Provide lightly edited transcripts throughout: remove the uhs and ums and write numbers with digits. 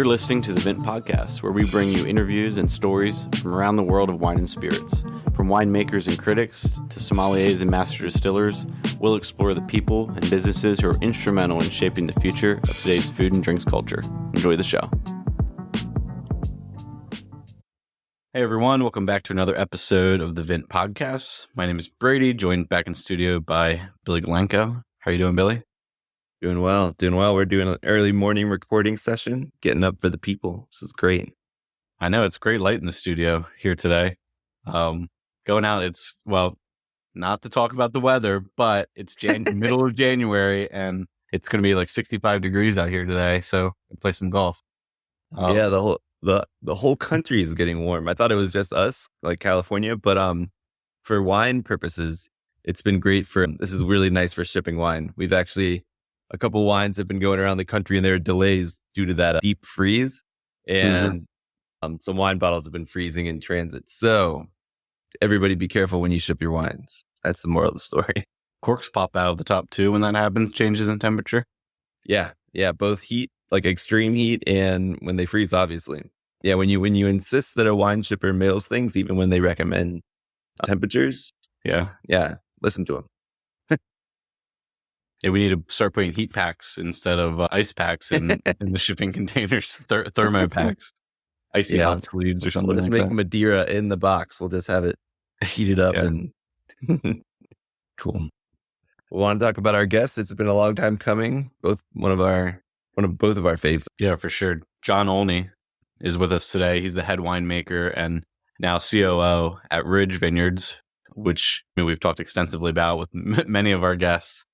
You're listening to the Vent Podcast, where we bring you interviews and stories from around the world of wine and spirits. From winemakers and critics to sommeliers and master distillers, we'll explore the people and businesses who are instrumental in shaping the future of today's food and drinks culture. Enjoy the show. Hey everyone, welcome back to another episode of the Vent Podcast. My name is Brady, joined back in studio by Billy Glenko. How are you doing, Billy? Doing well. We're doing an early morning recording session, getting up for the people. This is great. I know, it's great light in the studio here today. Going out, not to talk about the weather, but it's middle of January and it's going to be like 65 degrees out here today, so we'll play some golf. Yeah, the whole country is getting warm. I thought it was just us, like California, but for wine purposes, it's been great this is really nice for shipping wine. We've actually, a couple wines have been going around the country and there are delays due to that deep freeze, and some wine bottles have been freezing in transit. So everybody be careful when you ship your wines. That's the moral of the story. Corks pop out of the top too when that happens, changes in temperature. Yeah, both heat, like extreme heat, and when they freeze, obviously. Yeah, when you insist that a wine shipper mails things, even when they recommend temperatures. Yeah, listen to them. Yeah, we need to start putting heat packs instead of ice packs in the shipping containers, thermo packs, icy hot sleeves or something. We'll just make Madeira in the box. We'll just have it heated up and cool. We want to talk about our guests. It's been a long time coming. Both of our faves. Yeah, for sure. John Olney is with us today. He's the head winemaker and now COO at Ridge Vineyards, which we've talked extensively about with many of our guests.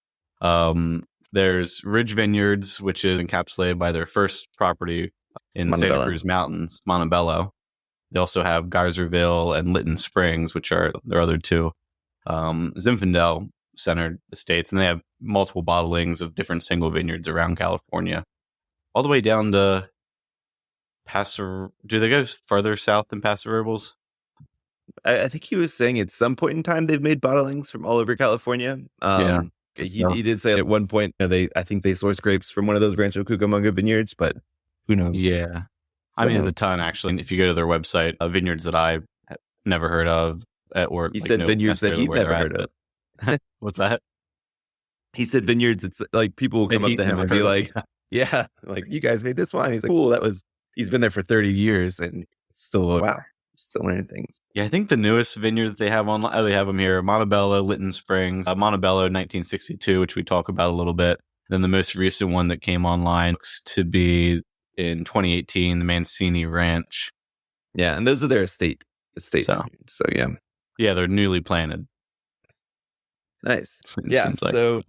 There's Ridge Vineyards, which is encapsulated by their first property in Santa Cruz Mountains, Montebello. They also have Geyserville and Lytton Springs, which are their other two Zinfandel centered estates, and they have multiple bottlings of different single vineyards around California, all the way down to Paso. Do they go further south than Paso Robles? I think he was saying at some point in time they've made bottlings from all over California. He did say at one point I think they source grapes from one of those Rancho Cucamonga vineyards, but who knows? Yeah, I mean, there's a ton actually. If you go to their website, vineyards that I have never heard of, or he said vineyards that he'd never heard of. What's that? He said vineyards. It's like people will come up to him and be like, "Yeah, like you guys made this wine." He's like, "Cool, he's been there for 30 years and still learning things." Yeah, I think the newest vineyard that they have online, they have them here: Montebello, Lytton Springs, Montebello 1962, which we talk about a little bit. Then the most recent one that came online looks to be in 2018, the Mancini Ranch. Yeah, and those are their estate. So yeah, they're newly planted. Nice. So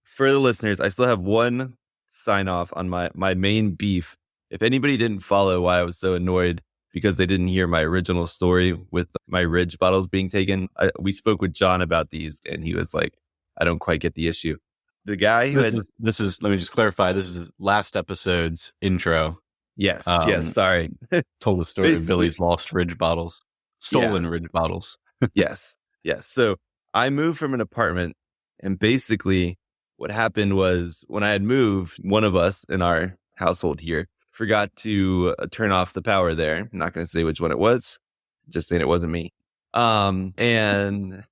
for the listeners, I still have one sign off on my main beef. If anybody didn't follow why I was so annoyed because they didn't hear my original story with my Ridge bottles being taken, we spoke with John about these, and he was like, "I don't quite get the issue." The guy who let me just clarify. This is last episode's intro. Yes. Sorry. Told the story of Billy's lost Ridge bottles, stolen Ridge bottles. Yes. So I moved from an apartment, and basically what happened was when I had moved, one of us in our household here forgot to turn off the power there. I'm not going to say which one it was, just saying it wasn't me. And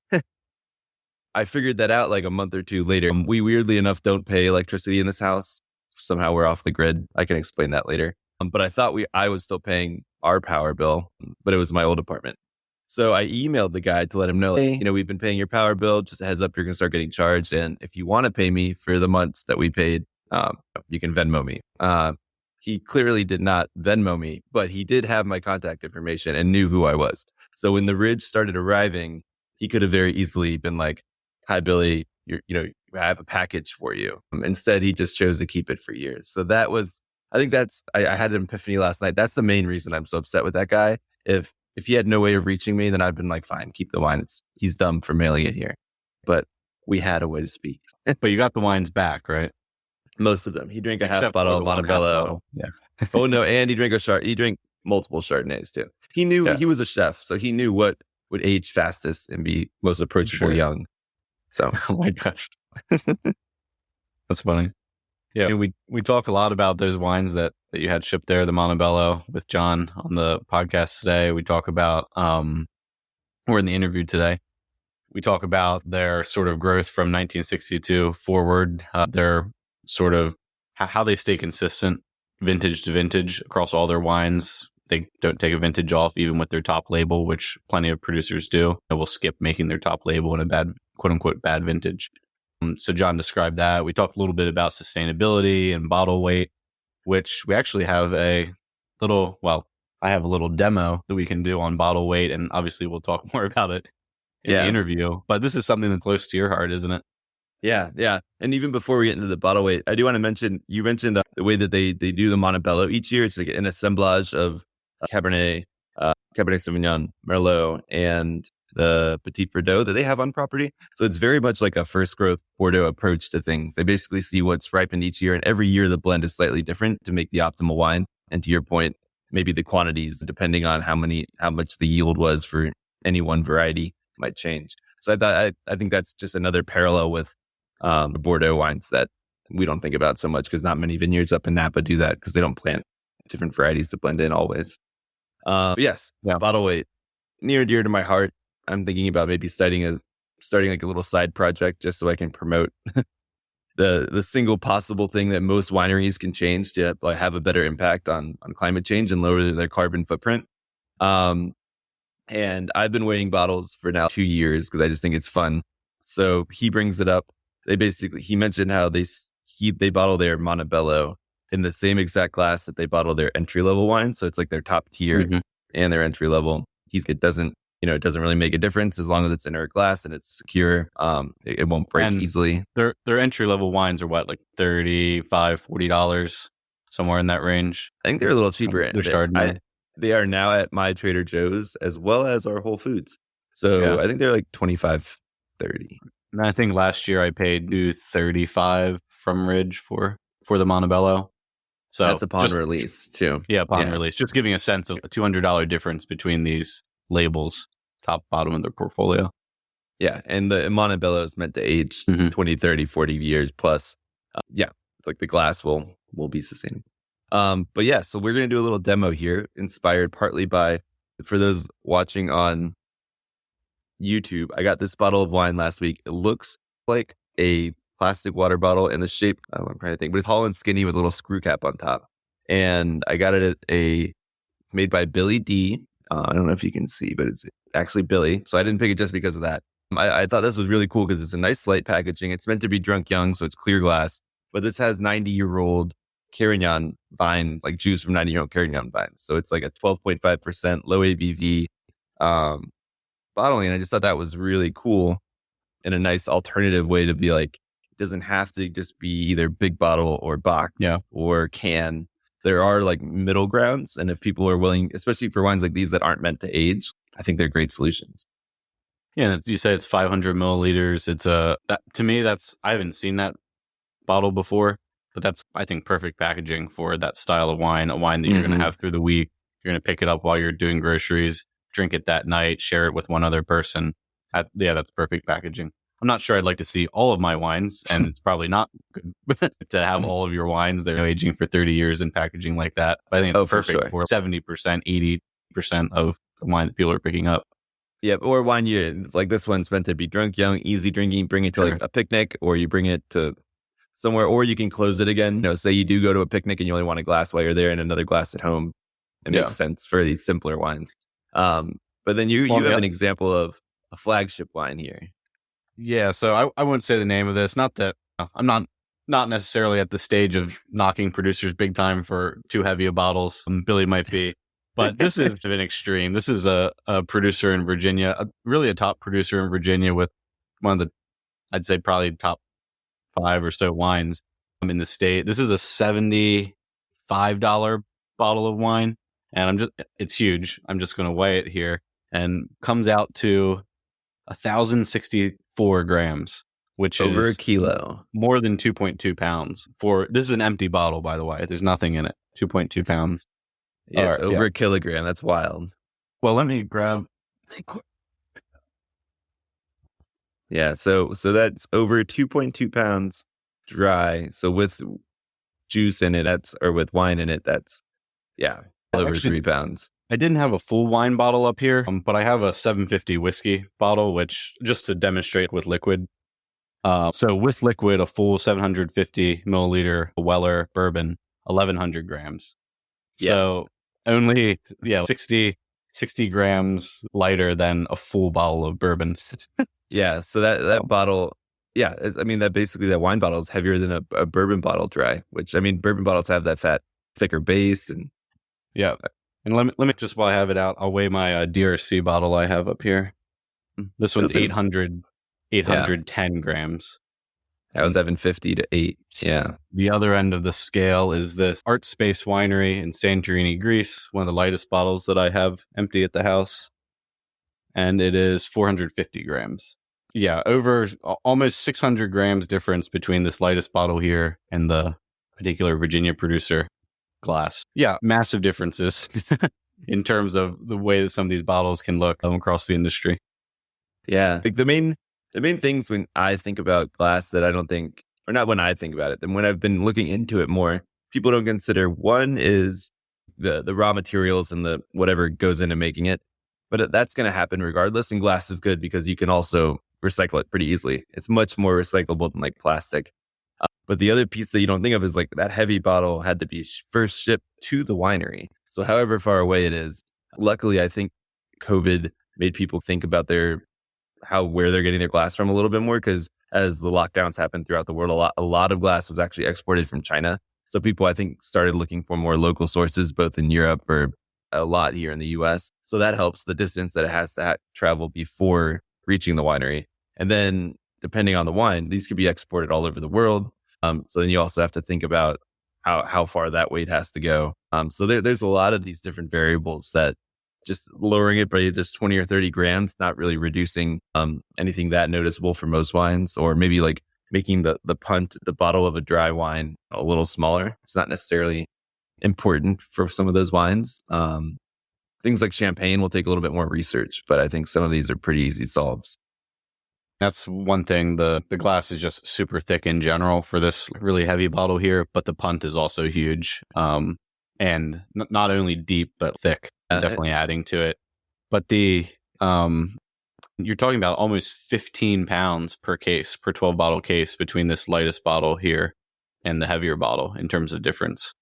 I figured that out like a month or two later. We weirdly enough don't pay electricity in this house. Somehow we're off the grid. I can explain that later. But I thought I was still paying our power bill, but it was my old apartment. So I emailed the guy to let him know, hey, we've been paying your power bill. Just a heads up, you're going to start getting charged. And if you want to pay me for the months that we paid, you can Venmo me. He clearly did not Venmo me, but he did have my contact information and knew who I was. So when the Ridge started arriving, he could have very easily been like, "Hi, Billy, I have a package for you." Instead, he just chose to keep it for years. So I had an epiphany last night. That's the main reason I'm so upset with that guy. If he had no way of reaching me, then I'd been like, fine, keep the wine. He's dumb for mailing it here. But we had a way to speak. But you got the wines back, right? Most of them. He drank a half bottle of Montebello. Yeah. Oh no, and he drank multiple Chardonnays too. He knew he was a chef, so he knew what would age fastest and be most approachable young. So, oh my gosh, that's funny. Yeah, we talk a lot about those wines that that you had shipped there, the Montebello, with John on the podcast today. We talk about, we're in the interview today. We talk about their sort of growth from 1962 forward, their sort of how they stay consistent vintage to vintage across all their wines. They don't take a vintage off even with their top label, which plenty of producers do. They will skip making their top label in a bad, quote unquote, bad vintage. So John described that. We talked a little bit about sustainability and bottle weight, which we actually have a little, well, I have a little demo that we can do on bottle weight. And obviously we'll talk more about it in the interview. But this is something that's close to your heart, isn't it? Yeah, yeah. And even before we get into the bottle weight, I do want to mention, you mentioned the way that they do the Montebello each year. It's like an assemblage of Cabernet, Cabernet Sauvignon, Merlot, and the Petit Verdot that they have on property. So it's very much like a first growth Bordeaux approach to things. They basically see what's ripened each year, and every year the blend is slightly different to make the optimal wine. And to your point, maybe the quantities, depending on how much the yield was for any one variety, might change. So I think that's just another parallel with the Bordeaux wines that we don't think about so much, because not many vineyards up in Napa do that, because they don't plant different varieties to blend in always. But yes, bottle weight, near and dear to my heart. I'm thinking about maybe starting like a little side project just so I can promote the single possible thing that most wineries can change to have a better impact on climate change and lower their carbon footprint. And I've been weighing bottles for now 2 years because I just think it's fun. So he brings it up. He mentioned how they bottle their Montebello in the same exact glass that they bottle their entry level wine. So it's like their top tier and their entry level. It doesn't really make a difference as long as it's in our glass and it's secure. It won't break easily. Their entry level wines are what, like $35, $40, somewhere in that range? I think they're a little cheaper. They're starting. They are now at my Trader Joe's as well as our Whole Foods. So I think they're like $25, $30. And I think last year I paid $35 from Ridge for the Montebello. So that's upon release too. Yeah, upon release. Just giving a sense of a $200 difference between these labels, top, bottom of their portfolio. Yeah, and the Montebello is meant to age 20, 30, 40 years plus. Like the glass will be sustainable. But yeah, so we're going to do a little demo here, inspired partly by, for those watching on YouTube, I got this bottle of wine last week. It looks like a plastic water bottle in the shape, I'm trying to think, but it's tall and skinny with a little screw cap on top. And I got it at made by Billy D. I don't know if you can see, but it's actually Billy. So I didn't pick it just because of that. I thought this was really cool because it's a nice light packaging. It's meant to be drunk young, so it's clear glass. But this has 90-year-old Carignan vines, like juice from 90-year-old Carignan vines. So it's like a 12.5% low ABV bottling. And I just thought that was really cool and a nice alternative way to be like, it doesn't have to just be either big bottle or box or can. There are like middle grounds. And if people are willing, especially for wines like these that aren't meant to age, I think they're great solutions. Yeah, you say it's 500 milliliters. It's to me, I haven't seen that bottle before, but that's, I think, perfect packaging for that style of wine, a wine that you're going to have through the week. You're going to pick it up while you're doing groceries, drink it that night, share it with one other person. That's perfect packaging. I'm not sure I'd like to see all of my wines, and it's probably not good to have all of your wines that are aging for 30 years in packaging like that. But I think it's perfect for 70%, 80% of the wine that people are picking up. Yeah, or wine like this one's meant to be drunk young, easy drinking. Bring it to like a picnic, or you bring it to somewhere, or you can close it again. Say you do go to a picnic and you only want a glass while you're there and another glass at home. It makes sense for these simpler wines. But then you have an example of a flagship wine here. Yeah, so I wouldn't say the name of this. Not that I'm not necessarily at the stage of knocking producers big time for too heavy of bottles. Billy might be, but this is an extreme. This is a producer in Virginia, really a top producer in Virginia with one of the, I'd say probably top 5 or so wines in the state. This is a $75 bottle of wine, and it's huge. I'm just going to weigh it here, and comes out to 1,064 grams, which over is a kilo, more than 2.2 pounds. This is an empty bottle, by the way. There's nothing in it. 2.2 pounds. Yeah, it's over a kilogram. That's wild. Well, let me grab. Yeah, so that's over 2.2 pounds dry. So with juice in it, or with wine in it, that's over Actually, 3 pounds. I didn't have a full wine bottle up here, but I have a 750 whiskey bottle, which just to demonstrate with liquid. So with liquid, a full 750 milliliter Weller bourbon, 1100 grams. Yeah. So only 60 grams lighter than a full bottle of bourbon. Yeah. So that bottle, I mean, that wine bottle is heavier than a bourbon bottle dry, which, I mean, bourbon bottles have that thicker base. And Yeah. And let me just, while I have it out, I'll weigh my DRC bottle I have up here. This one's 810 grams. I was 750 to 8. Yeah. The other end of the scale is this Art Space Winery in Santorini, Greece, one of the lightest bottles that I have empty at the house. And it is 450 grams. Yeah, over almost 600 grams difference between this lightest bottle here and the particular Virginia producer glass. Yeah, massive differences in terms of the way that some of these bottles can look across the industry. Yeah. Like the main things when I think about glass that I don't think, or not when I think about it, then when I've been looking into it more, people don't consider. One is the raw materials and the whatever goes into making it. But that's going to happen regardless. And glass is good because you can also recycle it pretty easily. It's much more recyclable than like plastic. But the other piece that you don't think of is like that heavy bottle had to be first shipped to the winery. So however far away it is, luckily, I think COVID made people think about where they're getting their glass from a little bit more, because as the lockdowns happened throughout the world, a lot of glass was actually exported from China. So people, I think, started looking for more local sources, both in Europe or a lot here in the US. So that helps the distance that it has to travel before reaching the winery. And then depending on the wine, these could be exported all over the world. So then you also have to think about how far that weight has to go. So there's a lot of these different variables that just lowering it by just 20 or 30 grams, not really reducing anything that noticeable for most wines, or maybe like making the bottle of a dry wine a little smaller. It's not necessarily important for some of those wines. Things like champagne will take a little bit more research, but I think some of these are pretty easy solves. That's one thing. The glass is just super thick in general for this really heavy bottle here, but the punt is also huge. And not only deep, but thick, definitely adding to it. But you're talking about almost 15 pounds per 12 bottle case between this lightest bottle here and the heavier bottle in terms of difference.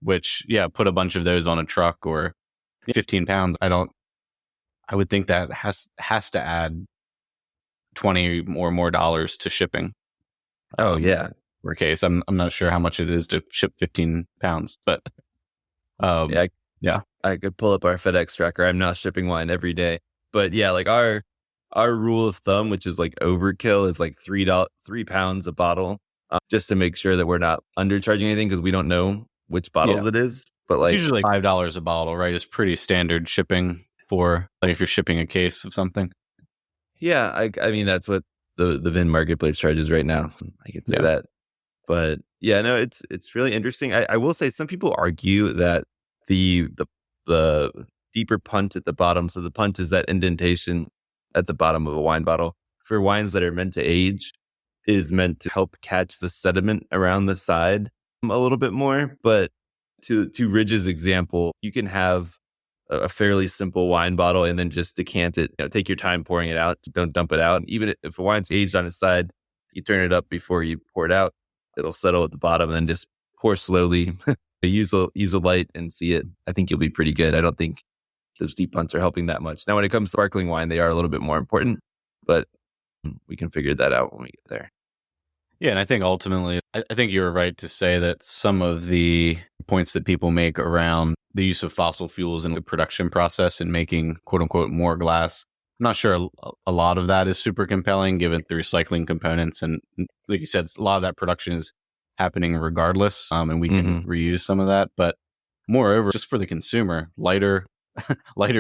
Which, put a bunch of those on a truck, or 15 pounds. I would think that has to add $20 or more to shipping. Oh yeah. Per case. I'm not sure how much it is to ship 15 pounds, but I could pull up our FedEx tracker. I'm not shipping wine every day, but yeah, like our rule of thumb, which is like overkill, is like 3 pounds a bottle, just to make sure that we're not undercharging anything, because we don't know which bottles it is. But like, it's usually like $5 a bottle, right? It's pretty standard shipping for like if you're shipping a case of something. Yeah, I mean that's what the Vin marketplace charges right now. I can say that. But yeah, no, it's really interesting. I will say some people argue that the deeper punt at the bottom, so the punt is that indentation at the bottom of a wine bottle, for wines that are meant to age, is meant to help catch the sediment around the side a little bit more. But to Ridge's example, you can have a fairly simple wine bottle and then just decant it. Take your time pouring it out. Don't dump it out. Even if a wine's aged on its side, you turn it up before you pour it out. It'll settle at the bottom, and then just pour slowly. use a light and see it. I think you'll be pretty good. I don't think those deep punts are helping that much. Now, when it comes to sparkling wine, they are a little bit more important, but we can figure that out when we get there. Yeah, and I think ultimately, I think you were right to say that some of the points that people make around the use of fossil fuels in the production process and making quote unquote more glass, I'm not sure a lot of that is super compelling given the recycling components. And like you said, a lot of that production is happening regardless, and we can reuse some of that. But moreover, just for the consumer, lighter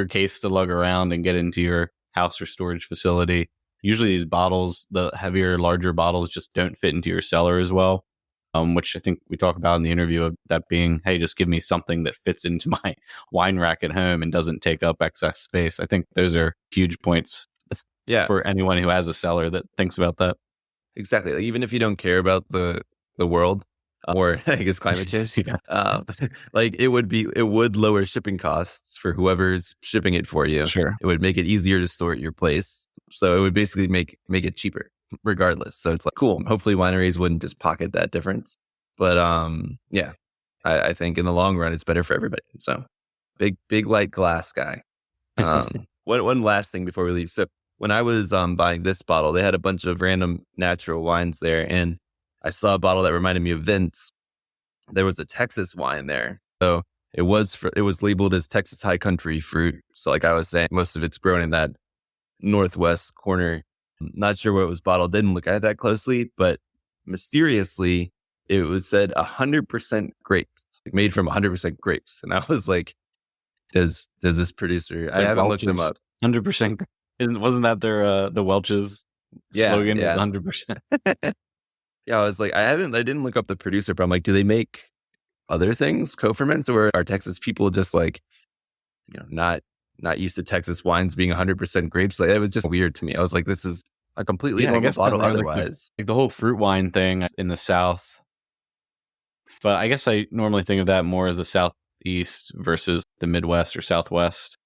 case to lug around and get into your house or storage facility. Usually these bottles, the heavier, larger bottles, just don't fit into your cellar as well, which I think we talk about in the interview of that being, hey, just give me something that fits into my wine rack at home and doesn't take up excess space. I think those are huge points for anyone who has a cellar that thinks about that. Exactly. Like, even if you don't care about the world, or I guess climate change. Yeah. Like it would lower shipping costs for whoever's shipping it for you. Sure. It would make it easier to store at your place. So it would basically make it cheaper regardless. So it's like, cool. Hopefully wineries wouldn't just pocket that difference. But yeah, I think in the long run, it's better for everybody. So big light glass guy. One last thing before we leave. So when I was buying this bottle, they had a bunch of random natural wines there, and I saw a bottle that reminded me of Vince. There was a Texas wine there, so it was labeled as Texas High Country fruit. So like I was saying, most of it's grown in that northwest corner. Not sure what it was bottled. Didn't look at it that closely, but mysteriously it was said 100% grapes, like made from 100% grapes, and I was like, does this producer? I haven't looked them up. 100%. Wasn't that their the Welch's slogan? Yeah. 100%. Yeah, I was like, I didn't look up the producer, but I'm like, do they make other things, co-ferments, or are Texas people just like, not used to Texas wines being 100% grapes? Like, it was just weird to me. I was like, this is a completely normal bottle otherwise. Like the whole fruit wine thing in the South. But I guess I normally think of that more as the Southeast versus the Midwest or Southwest.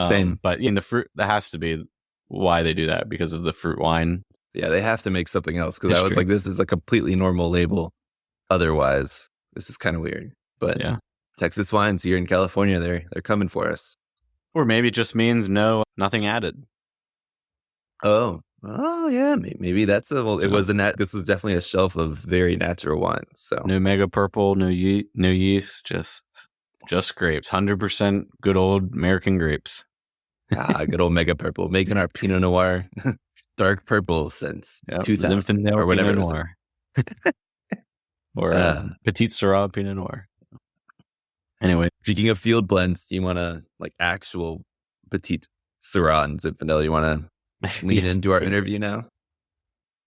Same. But in the fruit, that has to be why they do that, because of the fruit wine. Yeah, they have to make something else, because I was like, this is a completely normal label. Otherwise, this is kind of weird. But yeah, Texas wines here in California, they're coming for us. Or maybe it just means nothing added. Oh yeah, maybe that's it wasn't that. This was definitely a shelf of very natural wines. So no mega purple, no yeast, just grapes, 100% good old American grapes. Good old mega purple, making our Pinot Noir dark purple since 2000 or whatever Pinot Noir. Or Petite Syrah Pinot Noir. Anyway, speaking of field blends, do you want to like actual Petite Syrah and Zinfandel? You want to lean into our interview now?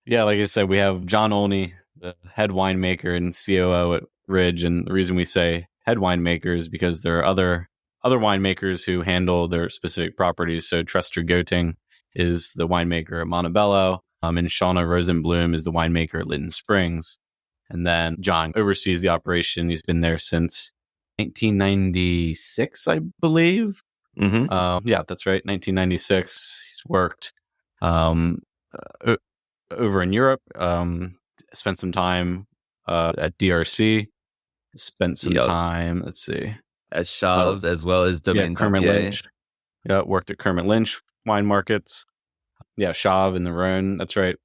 Yeah, like I said, we have John Olney, the head winemaker and COO at Ridge, and the reason we say head winemaker is because there are other winemakers who handle their specific properties. So Trester Goting is the winemaker at Montebello, and Shauna Rosenblum is the winemaker at Lytton Springs. And then John oversees the operation. He's been there since 1996, I believe. Mm-hmm. Yeah, that's right. 1996. He's worked over in Europe, spent some time at DRC, spent some time, let's see, at Chave, as well as Domaine Kermit Lynch. Yeah, worked at Kermit Lynch wine markets. Yeah, Chave and the Rhone. That's right.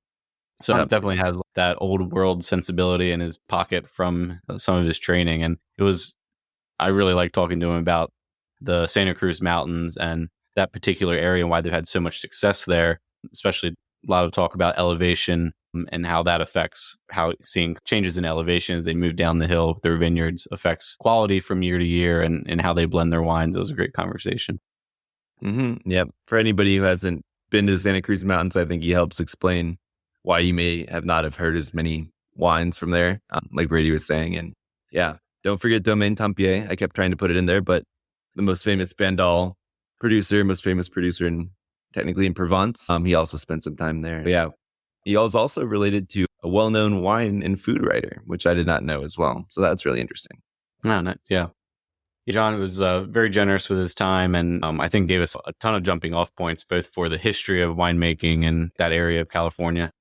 So it definitely has that old world sensibility in his pocket from some of his training. And I really like talking to him about the Santa Cruz Mountains and that particular area and why they've had so much success there, especially a lot of talk about elevation and how that affects how seeing changes in elevation as they move down the hill with their vineyards affects quality from year to year and how they blend their wines. It was a great conversation. Mm-hmm. Yep. For anybody who hasn't been to the Santa Cruz Mountains, I think he helps explain why you may have not have heard as many wines from there, like Brady was saying. And yeah, don't forget Domaine Tempier. I kept trying to put it in there, but the most famous Bandol producer, most famous producer technically in Provence. He also spent some time there. But yeah, he was also related to a well-known wine and food writer, which I did not know as well. So that's really interesting. Oh, nice. Yeah. John was very generous with his time and I think gave us a ton of jumping off points, both for the history of winemaking in that area of California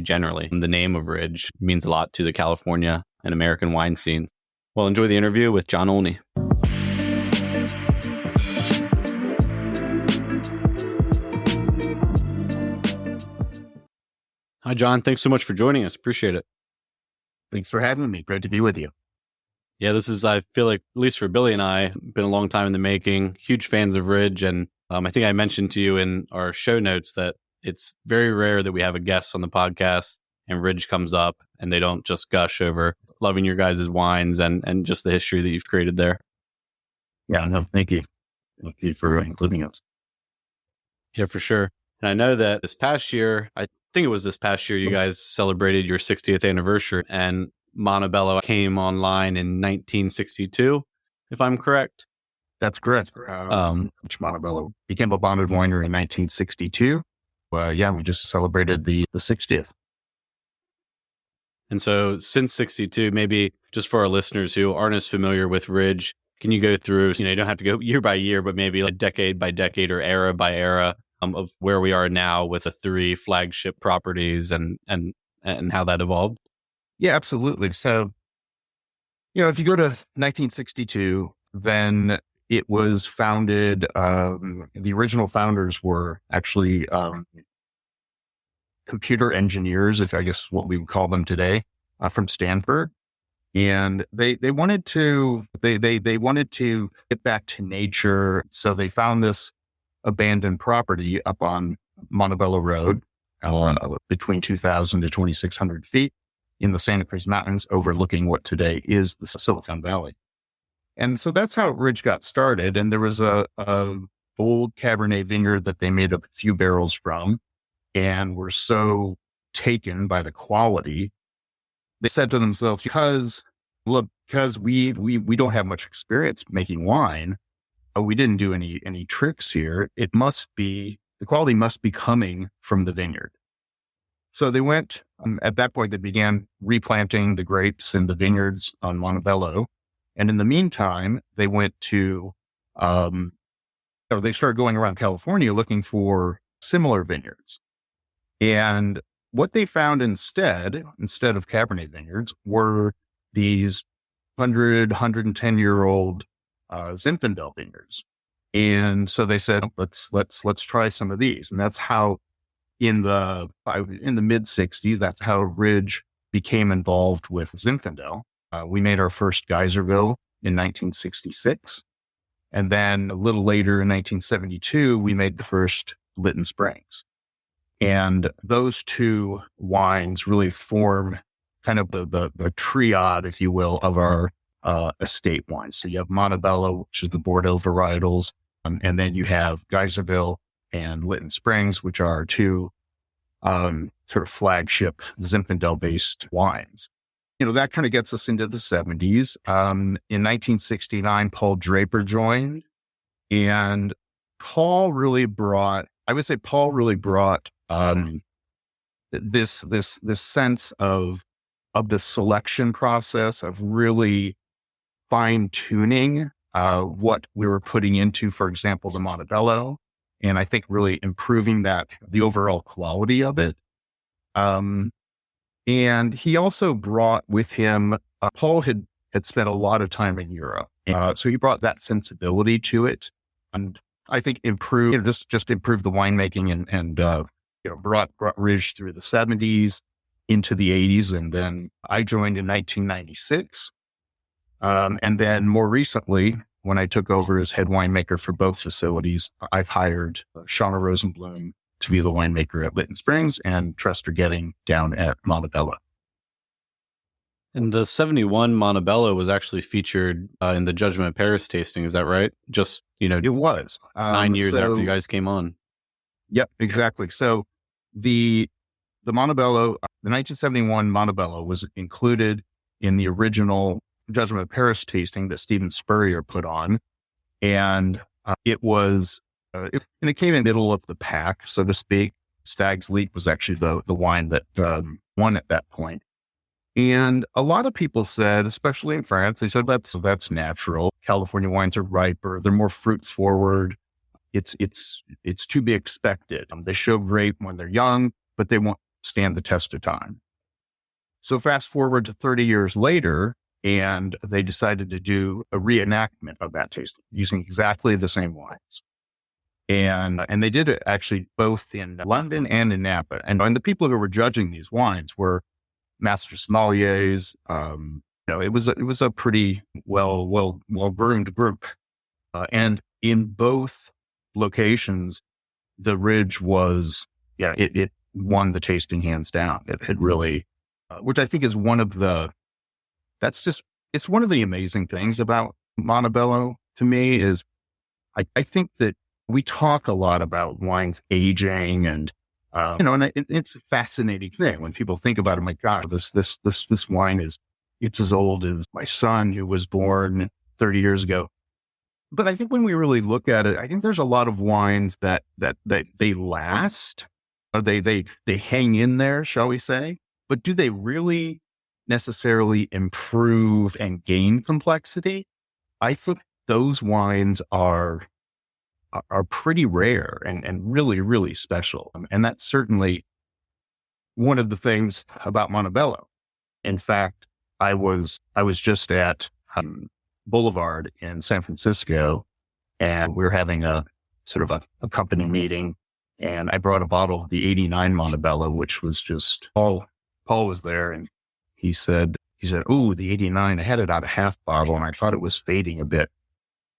generally. The name of Ridge means a lot to the California and American wine scene. Well, enjoy the interview with John Olney. Hi, John. Thanks so much for joining us. Appreciate it. Thanks for having me. Great to be with you. Yeah, this is, I feel like, at least for Billy and I, been a long time in the making, huge fans of Ridge. And I think I mentioned to you in our show notes that it's very rare that we have a guest on the podcast and Ridge comes up and they don't just gush over loving your guys' wines and just the history that you've created there. Yeah, no, thank you. Thank you for including us. Yeah, for sure. And I know that this past year, I think it was this past year, you guys celebrated your 60th anniversary and Montebello came online in 1962, if I'm correct. That's correct. Montebello became a bonded winery in 1962. Yeah, we just celebrated the 60th. And so since 62, maybe just for our listeners who aren't as familiar with Ridge, can you go through, you don't have to go year by year, but maybe like decade by decade or era by era of where we are now with the 3 flagship properties and how that evolved? Yeah, absolutely. So, if you go to 1962, then it was founded, the original founders were actually computer engineers, if I guess what we would call them today, from Stanford. And they wanted to get back to nature. So they found this abandoned property up on Montebello Road, between 2,000 to 2,600 feet in the Santa Cruz Mountains, overlooking what today is the Silicon Valley. And so that's how Ridge got started. And there was a old Cabernet vineyard that they made a few barrels from, and were so taken by the quality, they said to themselves, because we don't have much experience making wine, we didn't do any tricks here. The quality must be coming from the vineyard. So they went, at that point, they began replanting the grapes in the vineyards on Montebello. And in the meantime, they went they started going around California looking for similar vineyards. And what they found instead of Cabernet vineyards, were these 110-year-old Zinfandel vineyards. And so they said, let's try some of these. And that's how in the mid 60s, that's how Ridge became involved with Zinfandel. We made our first Geyserville in 1966. And then a little later in 1972, we made the first Lytton Springs. And those two wines really form kind of the triad, if you will, of our estate wines. So you have Montebello, which is the Bordeaux varietals, and then you have Geyserville and Lytton Springs, which are two sort of flagship Zinfandel-based wines. That kind of gets us into the 70s. In 1969, Paul Draper joined, and Paul really brought this sense of the selection process, of really fine tuning what we were putting into, for example, the Montebello, and I think really improving the overall quality of it. And he also brought with him, Paul had spent a lot of time in Europe. So he brought that sensibility to it, and I think improved the winemaking and brought Ridge through the 70s into the 80s. And then I joined in 1996. And then more recently, when I took over as head winemaker for both facilities, I've hired Shauna Rosenblum to be the winemaker at Lytton Springs and Trester Getting down at Montebello. And the 71 Montebello was actually featured in the Judgment of Paris tasting. Is that right? Just, it was 9 years after you guys came on. Yep, exactly. So the Montebello, the 1971 Montebello was included in the original Judgment of Paris tasting that Stephen Spurrier put on. And it was, it came in the middle of the pack, so to speak. Stag's Leap was actually the wine that won at that point. And a lot of people said, especially in France, they said that's natural. California wines are riper; they're more fruits forward. It's to be expected. They show great when they're young, but they won't stand the test of time. So fast forward to 30 years later, and they decided to do a reenactment of that tasting using exactly the same wines. And they did it actually both in London and in Napa. And the people who were judging these wines were master sommeliers. It was a pretty well groomed group. And in both locations, the Ridge was, it won the tasting hands down. It had really, which I think is it's one of the amazing things about Montebello to me is I think that we talk a lot about wines aging and, it's a fascinating thing when people think about it. My God, this wine it's as old as my son who was born 30 years ago. But I think when we really look at it, I think there's a lot of wines that they last, or they hang in there, shall we say? But do they really necessarily improve and gain complexity. I think those wines are pretty rare and really, really special. And that's certainly one of the things about Montebello. In fact, I was just at Boulevard in San Francisco, and we were having a sort of a company meeting, and I brought a bottle of the 89 Montebello, which was just Paul was there, and he said, "Oh, the 89, I had it out of half bottle, and I thought it was fading a bit."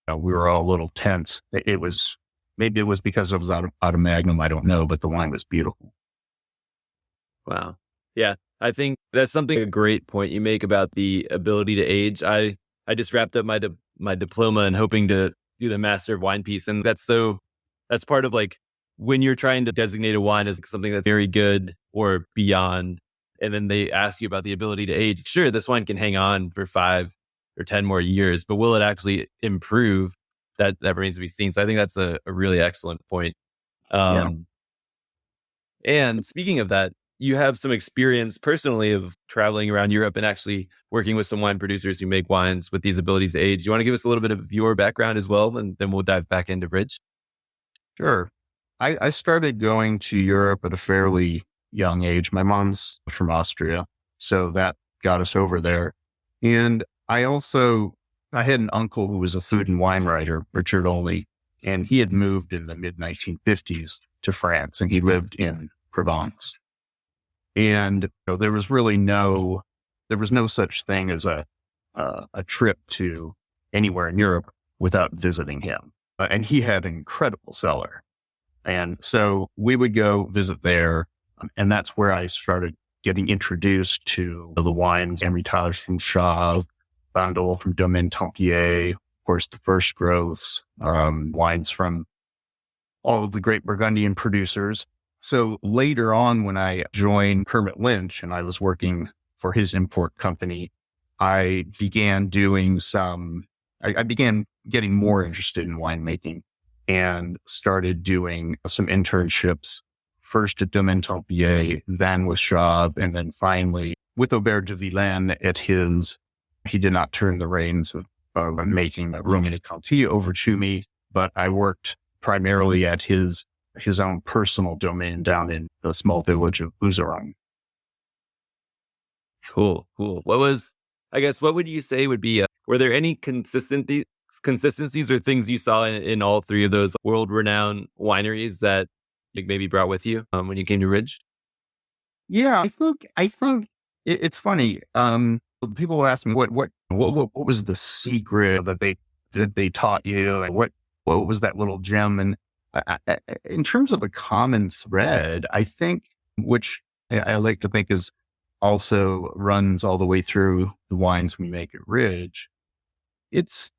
We were all a little tense. Maybe it was because it was out of Magnum, I don't know, but the wine was beautiful. Wow. Yeah. I think that's a great point you make about the ability to age. I just wrapped up my diploma and hoping to do the Master of Wine piece. And that's part of like when you're trying to designate a wine as something that's very good or beyond, and then they ask you about the ability to age. Sure, this wine can hang on for 5 or 10 more years, but will it actually improve? That remains to be seen. So I think that's a really excellent point. And speaking of that, you have some experience personally of traveling around Europe and actually working with some wine producers who make wines with these abilities to age. Do you want to give us a little bit of your background as well? And then we'll dive back into Ridge. Sure. I started going to Europe at a fairly young age. My mom's from Austria, so that got us over there. And I had an uncle who was a food and wine writer, Richard Olney, and he had moved in the mid 1950s to France, and he lived in Provence. And there was no such thing as a trip to anywhere in Europe without visiting him. And he had an incredible cellar. And so we would go visit there. And that's where I started getting introduced to the wines, Hermitage from Chave, Bandol from Domaine Tempier, of course, the first growths, wines from all of the great Burgundian producers. So later on, when I joined Kermit Lynch and I was working for his import company, I began getting more interested in winemaking and started doing some internships, first at Domaine Tempier, then with Chave, and then finally with Aubert de Villaine he did not turn the reins of making Romanée Conti over to me, but I worked primarily at his own personal domain down in the small village of Bouzeron. Cool. What would you say would be, were there any consistencies or things you saw in all three of those world-renowned wineries that you maybe brought with you when you came to Ridge? Yeah, I think it's funny. People will ask me what was the secret that they taught you, and what was that little gem? And in terms of a common thread, I think, which I like to think is also runs all the way through the wines we make at Ridge, it's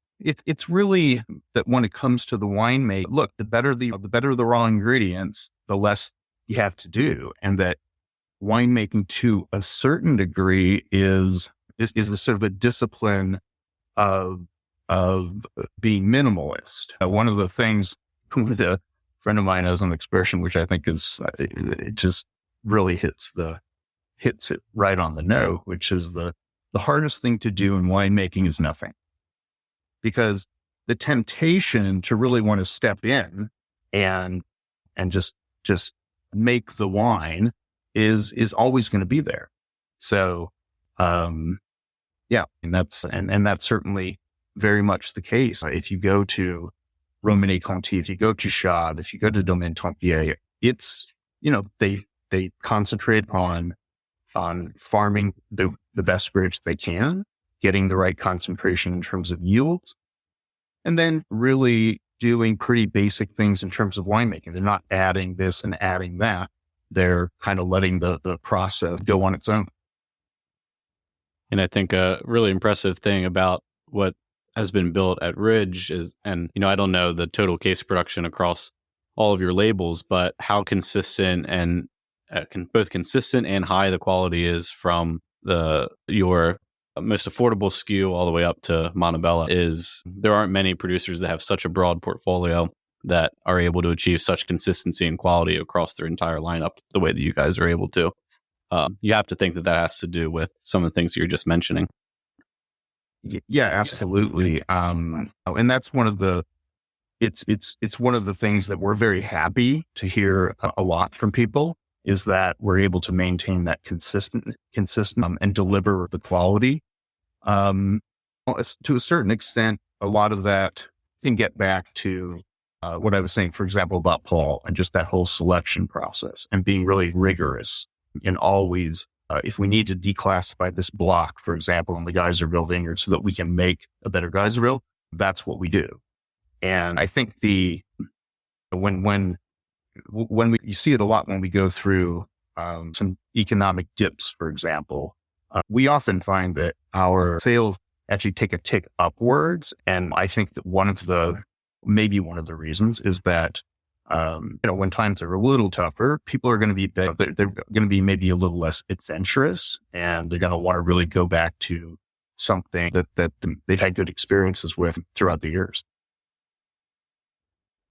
really that when it comes to the wine make, look, the better the raw ingredients, the less you have to do, and that winemaking to a certain degree is a sort of a discipline of being minimalist. One of the things with a friend of mine has an expression which I think is it just really hits it right on the note, which is the hardest thing to do in winemaking is nothing, because the temptation to really want to step in and just make the wine is always going to be there. So yeah, and that's certainly very much the case. If you go to Romanée Conti, if you go to Chave, if you go to Domaine Tempier, it's, they concentrate on farming the best grapes they can, getting the right concentration in terms of yields, and then really doing pretty basic things in terms of winemaking. They're not adding this and adding that. They're kind of letting the process go on its own. And I think a really impressive thing about what has been built at Ridge is, and I don't know the total case production across all of your labels, but how consistent and both consistent and high the quality is from your most affordable SKU all the way up to Montebello. There aren't many producers that have such a broad portfolio that are able to achieve such consistency and quality across their entire lineup the way that you guys are able to. You have to think that has to do with some of the things you're just mentioning. Yeah, absolutely. And that's one of the, it's one of the things that we're very happy to hear a lot from people, is that we're able to maintain that consistent, and deliver the quality. To a certain extent, a lot of that can get back to what I was saying, for example, about Paul and just that whole selection process and being really rigorous and always, if we need to declassify this block, for example, in the Geyserville vineyard so that we can make a better Geyserville, that's what we do. And I think when you see it a lot when we go through some economic dips, for example, we often find that our sales actually take a tick upwards. And I think that maybe one of the reasons is that, when times are a little tougher, people are going to be, they're going to be maybe a little less adventurous, and they're going to want to really go back to something that they've had good experiences with throughout the years.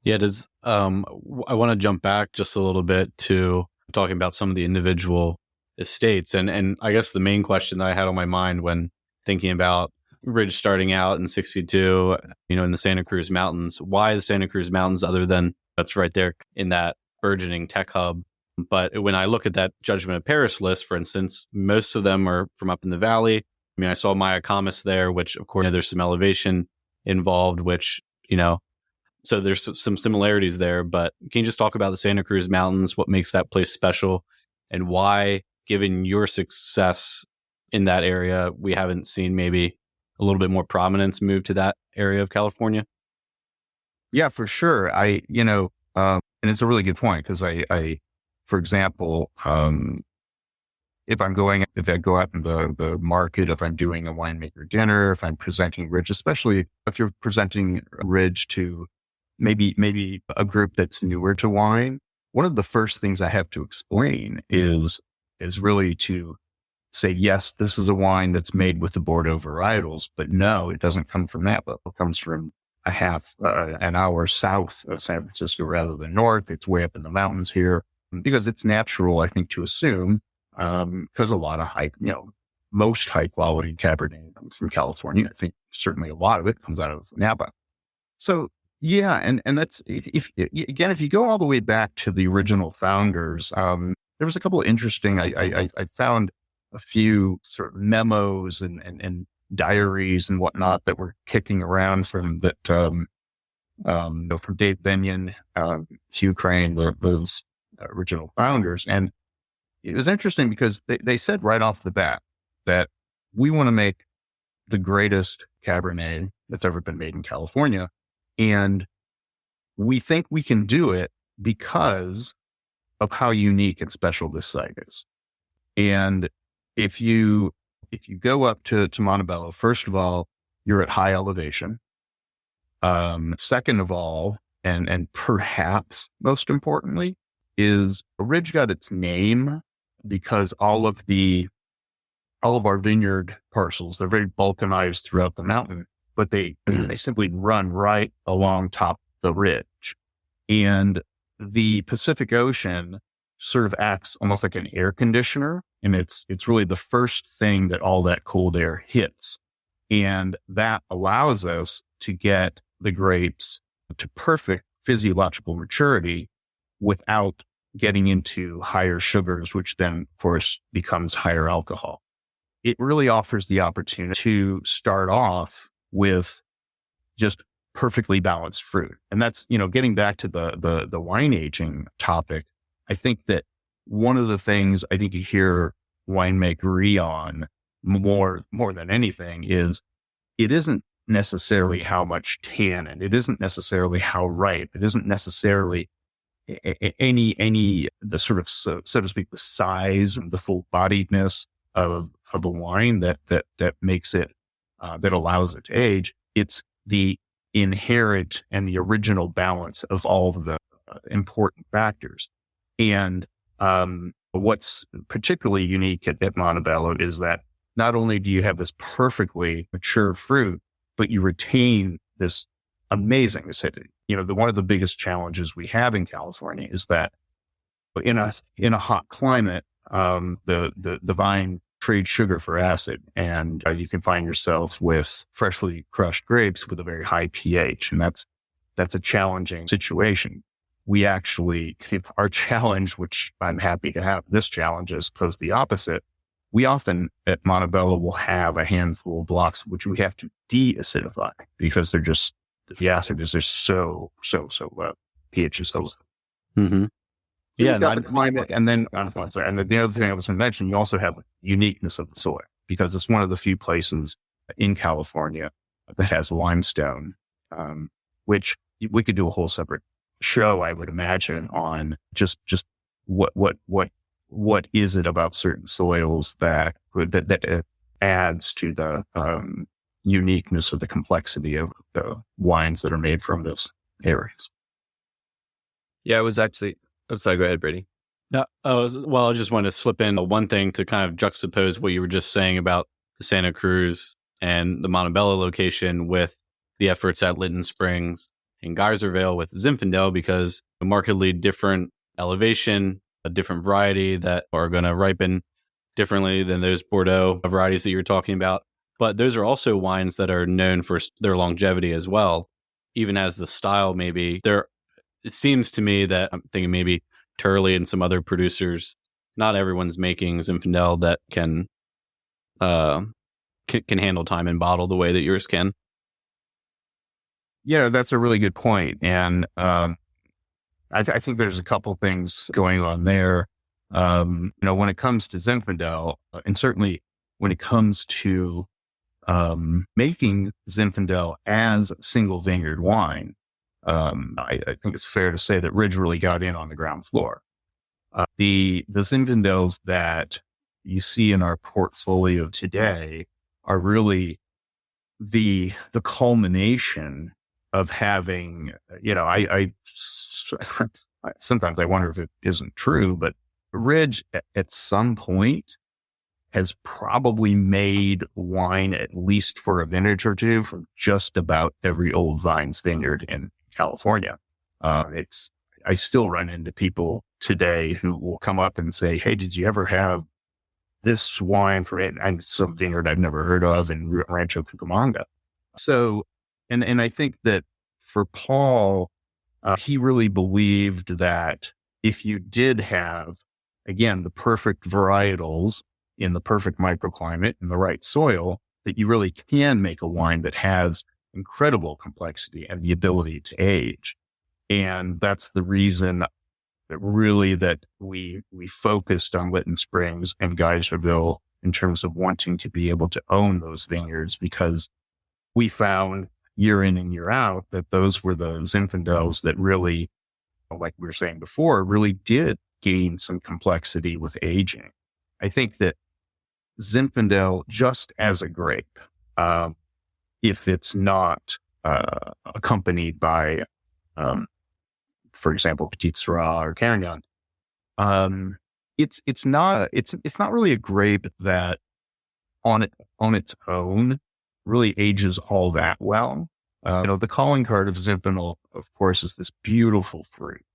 Yeah, I want to jump back just a little bit to talking about some of the individual estates. And I guess the main question that I had on my mind when thinking about Ridge starting out in 62, in the Santa Cruz Mountains, why the Santa Cruz Mountains other than that's right there in that burgeoning tech hub? But when I look at that Judgment of Paris list, for instance, most of them are from up in the valley. I mean, I saw Maya Kamis there, which of course there's some elevation involved, which, so there's some similarities there. But can you just talk about the Santa Cruz Mountains, what makes that place special, and why, given your success in that area, we haven't seen maybe a little bit more prominence move to that area of California? Yeah, for sure. And it's a really good point, because I, for example, if I go out in the market, if I'm doing a winemaker dinner, if I'm presenting Ridge, especially if you're presenting Ridge to maybe a group that's newer to wine, one of the first things I have to explain is really to say, yes, this is a wine that's made with the Bordeaux varietals, but no, it doesn't come from that. But it comes from an hour south of San Francisco rather than north. It's way up in the mountains here, because it's natural, I think, to assume, because a lot of most high quality Cabernet comes from California. I think certainly a lot of it comes out of Napa. So yeah, and that's, if you go all the way back to the original founders, there was a couple of interesting. I found a few sort of memos and diaries and whatnot that were kicking around from from Dave Benyon, Hugh Crane, those original founders. And it was interesting because they said right off the bat that we want to make the greatest Cabernet that's ever been made in California. And we think we can do it because of how unique and special this site is. And if you go up to Montebello, first of all, you're at high elevation. Second of all, and perhaps most importantly, is Ridge got its name because all of our vineyard parcels, they're very balkanized throughout the mountain, but they simply run right along top of the ridge. And the Pacific Ocean sort of acts almost like an air conditioner. And it's really the first thing that all that cold air hits. And that allows us to get the grapes to perfect physiological maturity without getting into higher sugars, which then, of course, becomes higher alcohol. It really offers the opportunity to start off with just perfectly balanced fruit. And that's, getting back to the wine aging topic. I think that one of the things I think you hear winemakery on more than anything is it isn't necessarily how much tannin, it isn't necessarily how ripe, it isn't necessarily any the sort of, so to speak, the size and the full bodiedness of a wine that makes it, that allows it to age. It's the inherent and the original balance of all of the important factors. And what's particularly unique at Montebello is that not only do you have this perfectly mature fruit, but you retain this amazing acidity. One of the biggest challenges we have in California is that in a hot climate, the vine trades sugar for acid, and you can find yourself with freshly crushed grapes with a very high pH, and that's a challenging situation. We actually, our challenge, which I'm happy to have this challenge as opposed to the opposite, we often at Montebello will have a handful of blocks which we have to de-acidify because they're just, the acid is just so low. pH is so low. Mm-hmm. Yeah. The climate, and then, the other thing I was going to mention, you also have uniqueness of the soil because it's one of the few places in California that has limestone, which we could do a whole separate show, I would imagine, on just what is it about certain soils that adds to the uniqueness of the complexity of the wines that are made from those areas. Yeah, I was actually. I'm sorry. Go ahead, Brady. No, well, I just wanted to slip in one thing to kind of juxtapose what you were just saying about the Santa Cruz and the Montebello location with the efforts at Lytton Springs and Geyserville with Zinfandel, because a markedly different elevation, a different variety that are going to ripen differently than those Bordeaux varieties that you're talking about. But those are also wines that are known for their longevity as well, even as the style maybe. It seems to me that I'm thinking maybe Turley and some other producers, not everyone's making Zinfandel that can handle time in bottle the way that yours can. Yeah, that's a really good point. And I think there's a couple things going on there. When it comes to Zinfandel, and certainly when it comes to making Zinfandel as a single vineyard wine, I think it's fair to say that Ridge really got in on the ground floor. The Zinfandels that you see in our portfolio today are really the culmination of having, I sometimes I wonder if it isn't true, but Ridge at some point has probably made wine, at least for a vintage or two, from just about every old vines vineyard in California. I still run into people today who will come up and say, "Hey, did you ever have this wine for it?" And some vineyard I've never heard of in Rancho Cucamonga. So, and I think that for Paul, he really believed that if you did have, again, the perfect varietals in the perfect microclimate in the right soil, that you really can make a wine that has incredible complexity and the ability to age. And that's the reason that we focused on Lytton Springs and Geyserville in terms of wanting to be able to own those vineyards, because we found year in and year out that those were the Zinfandels that really, like we were saying before, really did gain some complexity with aging. I think that Zinfandel, just as a grape, if it's not accompanied by, for example, Petit Syrah or Carignan, it's not really a grape that on its own really ages all that well. The calling card of Zinfandel, of course, is this beautiful fruit,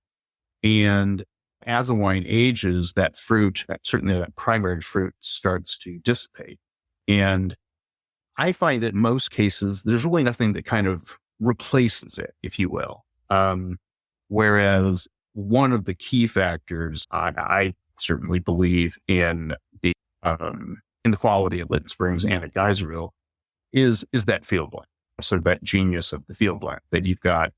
and as a wine ages, that fruit, certainly that primary fruit, starts to dissipate. And I find that in most cases, there's really nothing that kind of replaces it, if you will. Whereas one of the key factors, I certainly believe in the quality of Lytton Springs and at Geyserville is that field blend. So that genius of the field blend that you've got.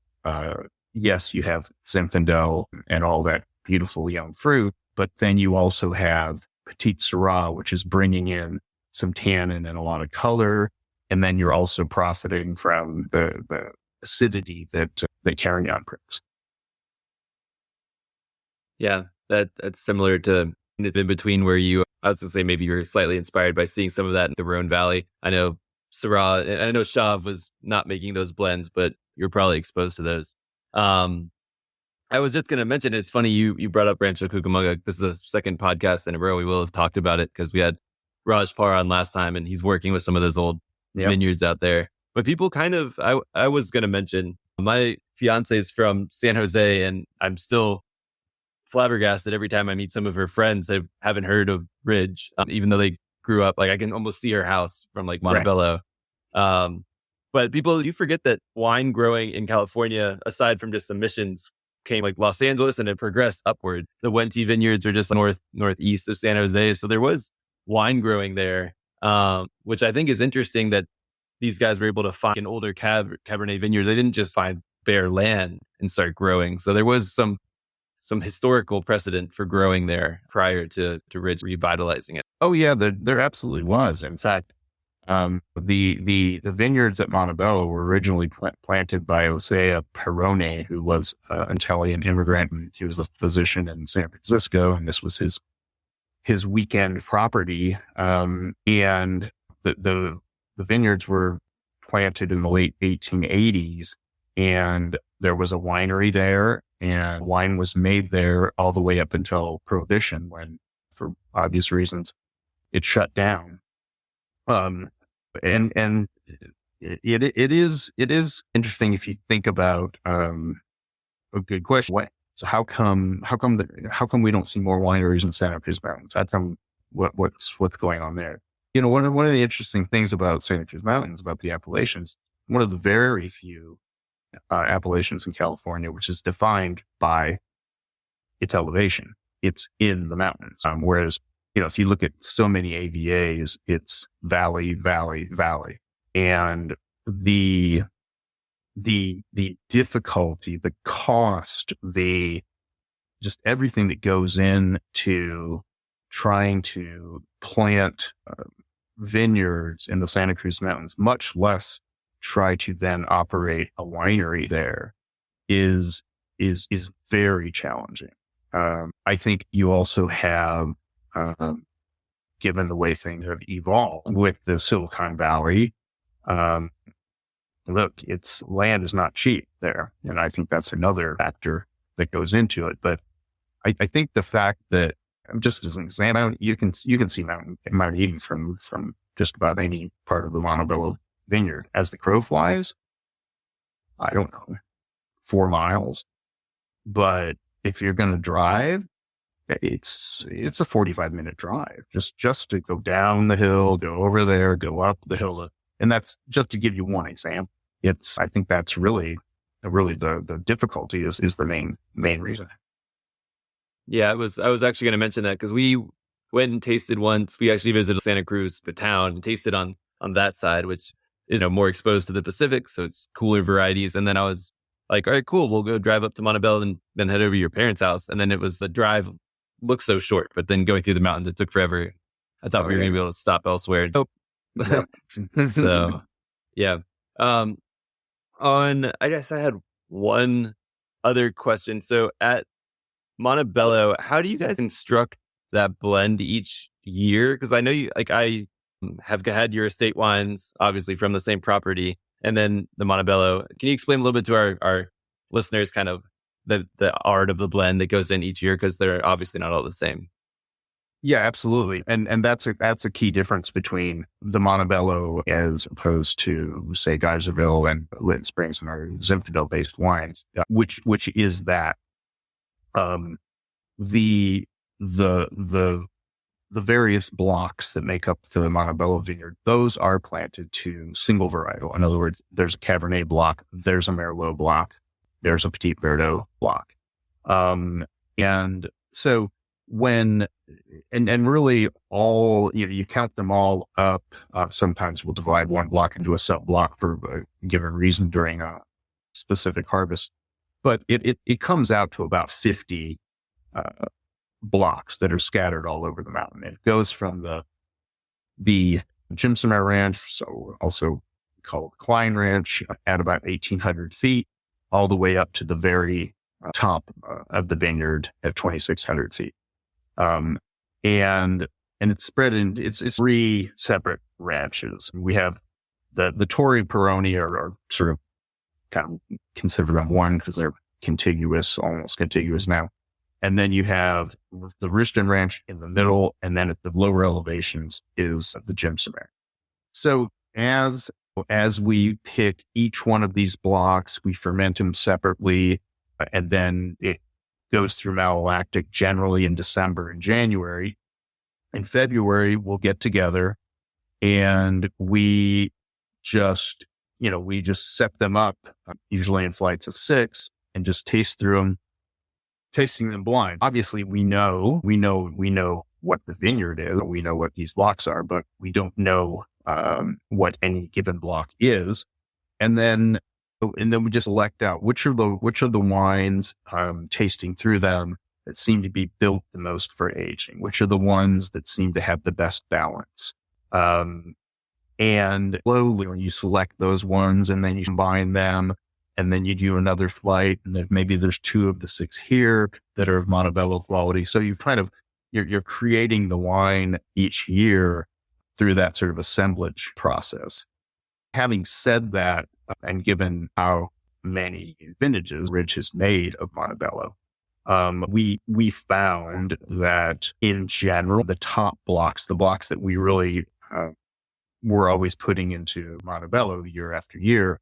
Yes, you have Zinfandel and all that beautiful young fruit, but then you also have Petit Syrah, which is bringing in some tannin and a lot of color. And then you're also profiting from the acidity that Carignan brings. Yeah, that's similar to in between where I was going to say maybe you're slightly inspired by seeing some of that in the Rhone Valley. I know Syrah, and I know Chave was not making those blends, but you're probably exposed to those. I was just going to mention, it's funny you brought up Rancho Cucamonga. This is the second podcast in a row we will have talked about it, because we had Raj Parr on last time, and he's working with some of those old vineyards out there. But people kind of, I was going to mention, my fiance is from San Jose, and I'm still flabbergasted every time I meet some of her friends that haven't heard of Ridge, even though they grew up. Like I can almost see her house from like Right. Montebello. But people do forget that wine growing in California, aside from just the missions, came like Los Angeles and it progressed upward. The Wente vineyards are just northeast of San Jose. So there was wine growing there, which I think is interesting that these guys were able to find an older Cabernet vineyard. They didn't just find bare land and start growing. So there was some historical precedent for growing there prior to Ridge revitalizing it. Oh yeah, there absolutely was. In fact, the vineyards at Montebello were originally planted by Jose Perrone, who was an Italian immigrant, and he was a physician in San Francisco, and this was his weekend property. And the vineyards were planted in the late 1880s, and there was a winery there, and wine was made there all the way up until Prohibition, when, for obvious reasons, it shut down. And it is interesting if you think about a good question. So how come we don't see more wineries in Santa Cruz Mountains? How come what's going on there? One of the interesting things about Santa Cruz Mountains, about the Appalachians, one of the very few appellations in California which is defined by its elevation. It's in the mountains, whereas if you look at so many AVAs, it's valley, valley, valley. And the difficulty, the cost, just everything that goes into trying to plant vineyards in the Santa Cruz Mountains, much less try to then operate a winery there, is very challenging. I think you also have, given the way things have evolved with the Silicon Valley, look, land is not cheap there. And I think that's another factor that goes into it. But I think the fact that, just as an example, you can see Mount Eden from just about any part of the Montebello vineyard. As the crow flies, I don't know, 4 miles. But if you're going to drive, it's a 45-minute drive just to go down the hill, go over there, go up the hill. And that's just to give you one example. I think that's really the difficulty is the main reason. Yeah, I was actually going to mention that because we went and tasted once. We actually visited Santa Cruz, the town, and tasted on that side, which is more exposed to the Pacific, so it's cooler varieties. And then I was like, all right, cool, we'll go drive up to Montebello and then head over to your parents' house. And then the drive looked so short, but then going through the mountains, it took forever. I thought we were going to be able to stop elsewhere. Nope. So, yeah. I guess I had one other question. So at Montebello, how do you guys instruct that blend each year? Because I know I have had your estate wines, obviously from the same property, and then the Montebello. Can you explain a little bit to our listeners kind of the art of the blend that goes in each year? Because they're obviously not all the same. Yeah, absolutely. And that's a key difference between the Montebello as opposed to, say, Geyserville and Lytton Springs and our Zinfandel-based wines, which is that the various blocks that make up the Montebello vineyard, those are planted to single varietal. In other words, there's a Cabernet block, there's a Merlot block, there's a Petit Verdot block. And so and really all, you count them all up. Sometimes we'll divide one block into a sub block for a given reason during a specific harvest, but it comes out to about 50 blocks that are scattered all over the mountain. It goes from the Jimsonare Ranch, so also called the Klein Ranch, at about 1,800 feet, all the way up to the very top of the vineyard at 2,600 feet. And it's spread in, it's 3 separate ranches. We have the Torrey Peroni are sort of kind of consider them one because they're almost contiguous now. And then you have the Riston Ranch in the middle, and then at the lower elevations is the Jimsonare. So as we pick each one of these blocks, we ferment them separately, and then it goes through malolactic generally in December and January. In February, we'll get together and we just set them up, usually in flights of 6, and just taste through them, tasting them blind. Obviously, we know what the vineyard is. We know what these blocks are, but we don't know what any given block is. And then we just select out which are the wines, tasting through them, that seem to be built the most for aging, which are the ones that seem to have the best balance. And slowly when you select those ones and then you combine them and then you do another flight and then maybe there's 2 of the 6 here that are of Montebello quality. So you've you're creating the wine each year through that sort of assemblage process. Having said that, and given how many vintages Ridge has made of Montebello, we found that in general, the top blocks, the blocks that we really we're always putting into Montebello year after year,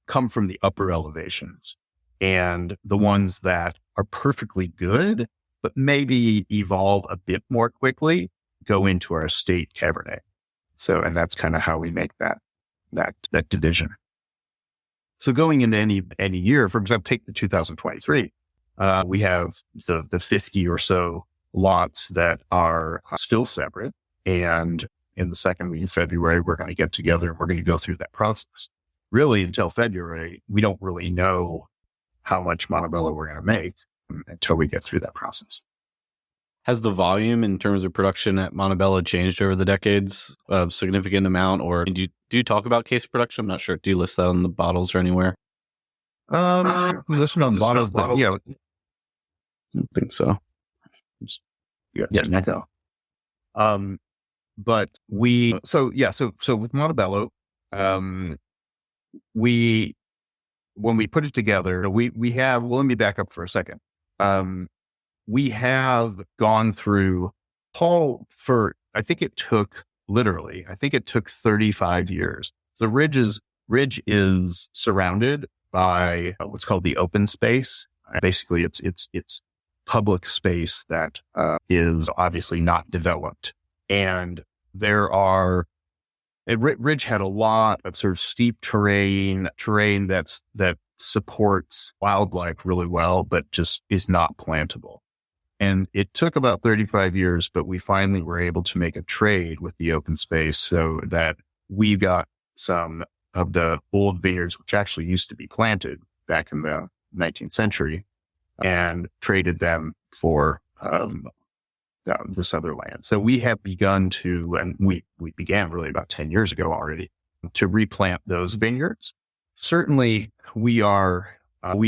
come from the upper elevations. And the ones that are perfectly good, but maybe evolve a bit more quickly, go into our estate Cabernet. So, and that's kind of how we make that division. So going into any year, for example, take the 2023, we have the 50 or so lots that are still separate. And in the second week of February, we're going to get together and we're going to go through that process. Really, until February, we don't really know how much Montebello we're going to make until we get through that process. Has the volume in terms of production at Montebello changed over the decades a significant amount? Or do you talk about case production? I'm not sure. Do you list that on the bottles or anywhere? Listen on bottles, but yeah. I don't think so. No. But so with Montebello, when we put it together, we have, well, let me back up for a second. We have gone through I think it took 35 years. The Ridge is surrounded by what's called the open space. Basically it's public space that is obviously not developed. And Ridge had a lot of sort of steep terrain that supports wildlife really well, but just is not plantable. And it took about 35 years, but we finally were able to make a trade with the open space so that we got some of the old vineyards, which actually used to be planted back in the 19th century, and traded them for this other land. So we have begun to, and we began really about 10 years ago already, to replant those vineyards. Certainly we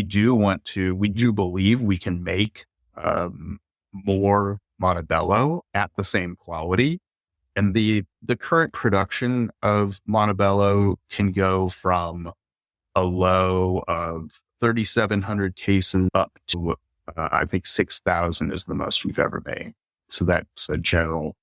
do believe we can make more Montebello at the same quality. And the current production of Montebello can go from a low of 3,700 cases up to, I think 6,000 is the most we've ever made. So that's a general,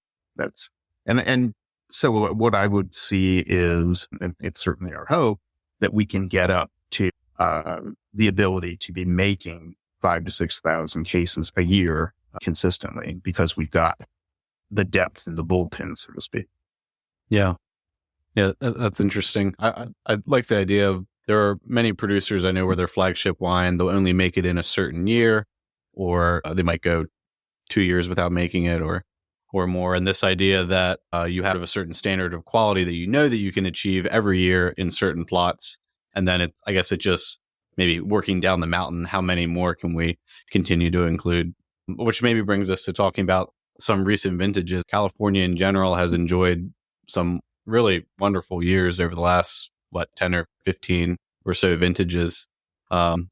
and so what I would see is, and it's certainly our hope, that we can get up to the ability to be making 5,000 to 6,000 cases a year consistently, because we've got the depth in the bullpen, so to speak. Yeah, that's interesting. I like the idea of, there are many producers I know where their flagship wine, they'll only make it in a certain year, or they might go 2 years without making it, or more. And this idea that you have a certain standard of quality that you know that you can achieve every year in certain plots. And then I guess it just maybe working down the mountain, how many more can we continue to include? Which maybe brings us to talking about some recent vintages. California in general has enjoyed some really wonderful years over the last, 10 or 15 or so vintages. I'm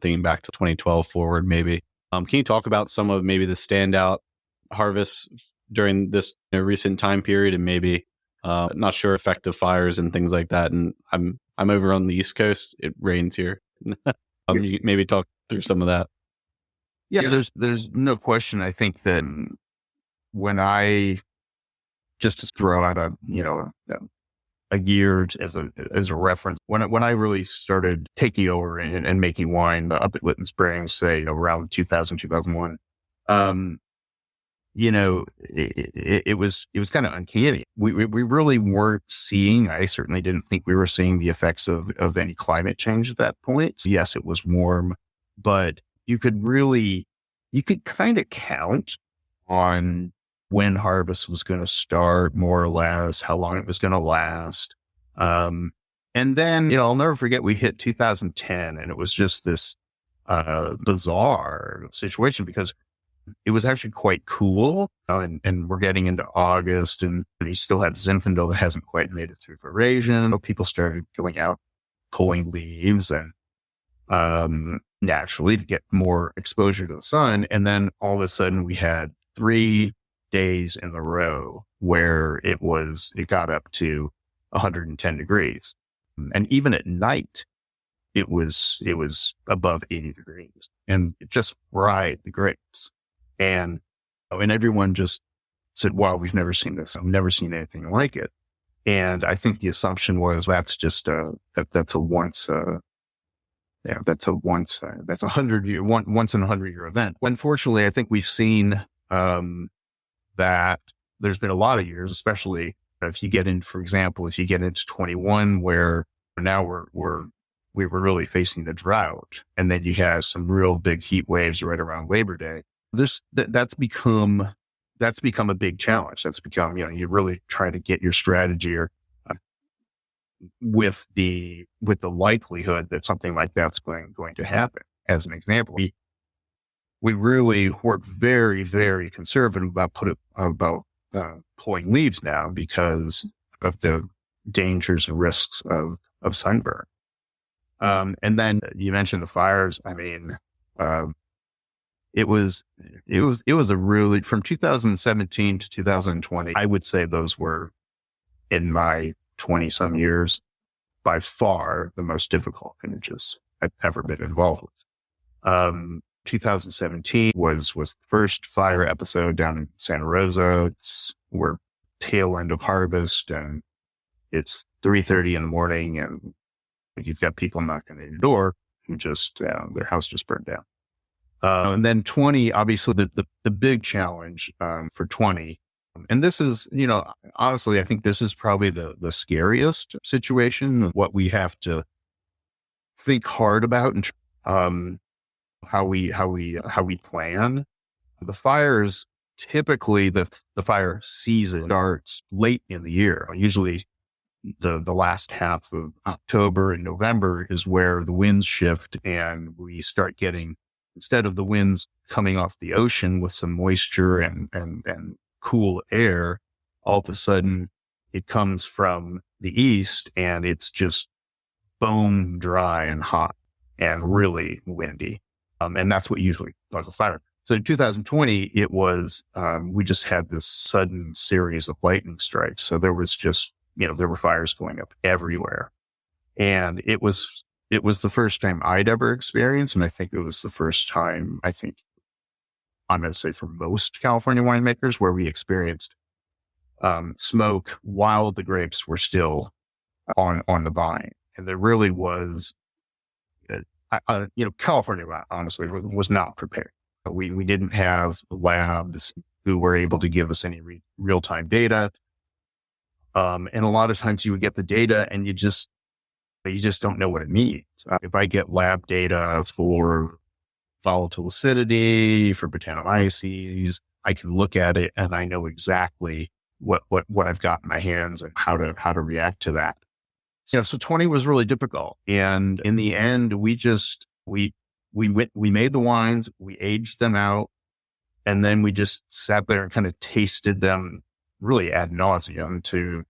thinking back to 2012 forward, maybe. Can you talk about some of maybe the standout harvests during this recent time period, and maybe not sure effective fires and things like that? And I'm over on the East Coast. It rains here. You maybe talk through some of that. Yeah, there's no question. I think that when I just to throw out a year as a reference. When I really started taking over and making wine up at Lytton Springs, say around 2000, 2001, it was kind of uncanny. We really weren't seeing, I certainly didn't think we were seeing the effects of any climate change at that point. Yes, it was warm, but you could kind of count on when harvest was going to start, more or less, how long it was going to last. And then, I'll never forget, we hit 2010 and it was just this bizarre situation because it was actually quite cool. And we're getting into August and you still have Zinfandel that hasn't quite made it through veraison. People started going out, pulling leaves and naturally to get more exposure to the sun. And then all of a sudden we had 3 days in a row where it got up to 110 degrees. And even at night, it was above 80 degrees and it just fried the grapes. And everyone just said, wow, we've never seen this. I've never seen anything like it. And I think the assumption was that's just that's a 100-year, once in a 100-year event. Unfortunately, I think we've seen that there's been a lot of years, especially if you get into 21, where now we were really facing the drought, and then you have some real big heat waves right around Labor Day. That's become a big challenge. That's become, you really try to get your strategy with the likelihood that something like that's going to happen. As an example, we really were very, very conservative about pulling leaves now because of the dangers and risks of sunburn. And then you mentioned the fires. I mean, it was a really, from 2017 to 2020, I would say those were, in my 20 some years, by far the most difficult vintages I've ever been involved with. 2017 was the first fire episode down in Santa Rosa. We're tail end of harvest and it's 3:30 in the morning and you've got people knocking at your door who just, their house just burned down. And then 20, obviously the big challenge, for 20. And this is, honestly, I think this is probably the scariest situation, what we have to think hard about and, how we plan. The fires, typically the fire season starts late in the year. Usually the last half of October and November is where the winds shift and we start getting, instead of the winds coming off the ocean with some moisture and cool air, all of a sudden it comes from the east and it's just bone dry and hot and really windy. And that's what usually causes fire. So in 2020, it was, we just had this sudden series of lightning strikes. So there was just, there were fires going up everywhere. And it was the first time I'd ever experienced. And I think it was the first time, I'm going to say for most California winemakers, where we experienced smoke while the grapes were still on the vine. And there really was, California, honestly, was not prepared. We didn't have labs who were able to give us any real-time data. And a lot of times you would get the data and you just don't know what it means. If I get lab data for volatile acidity, for Brettanomyces, I can look at it and I know exactly what I've got in my hands and how to react to that. So 20 was really difficult. And in the end, we made the wines, we aged them out, and then we just sat there and kind of tasted them really ad nauseum to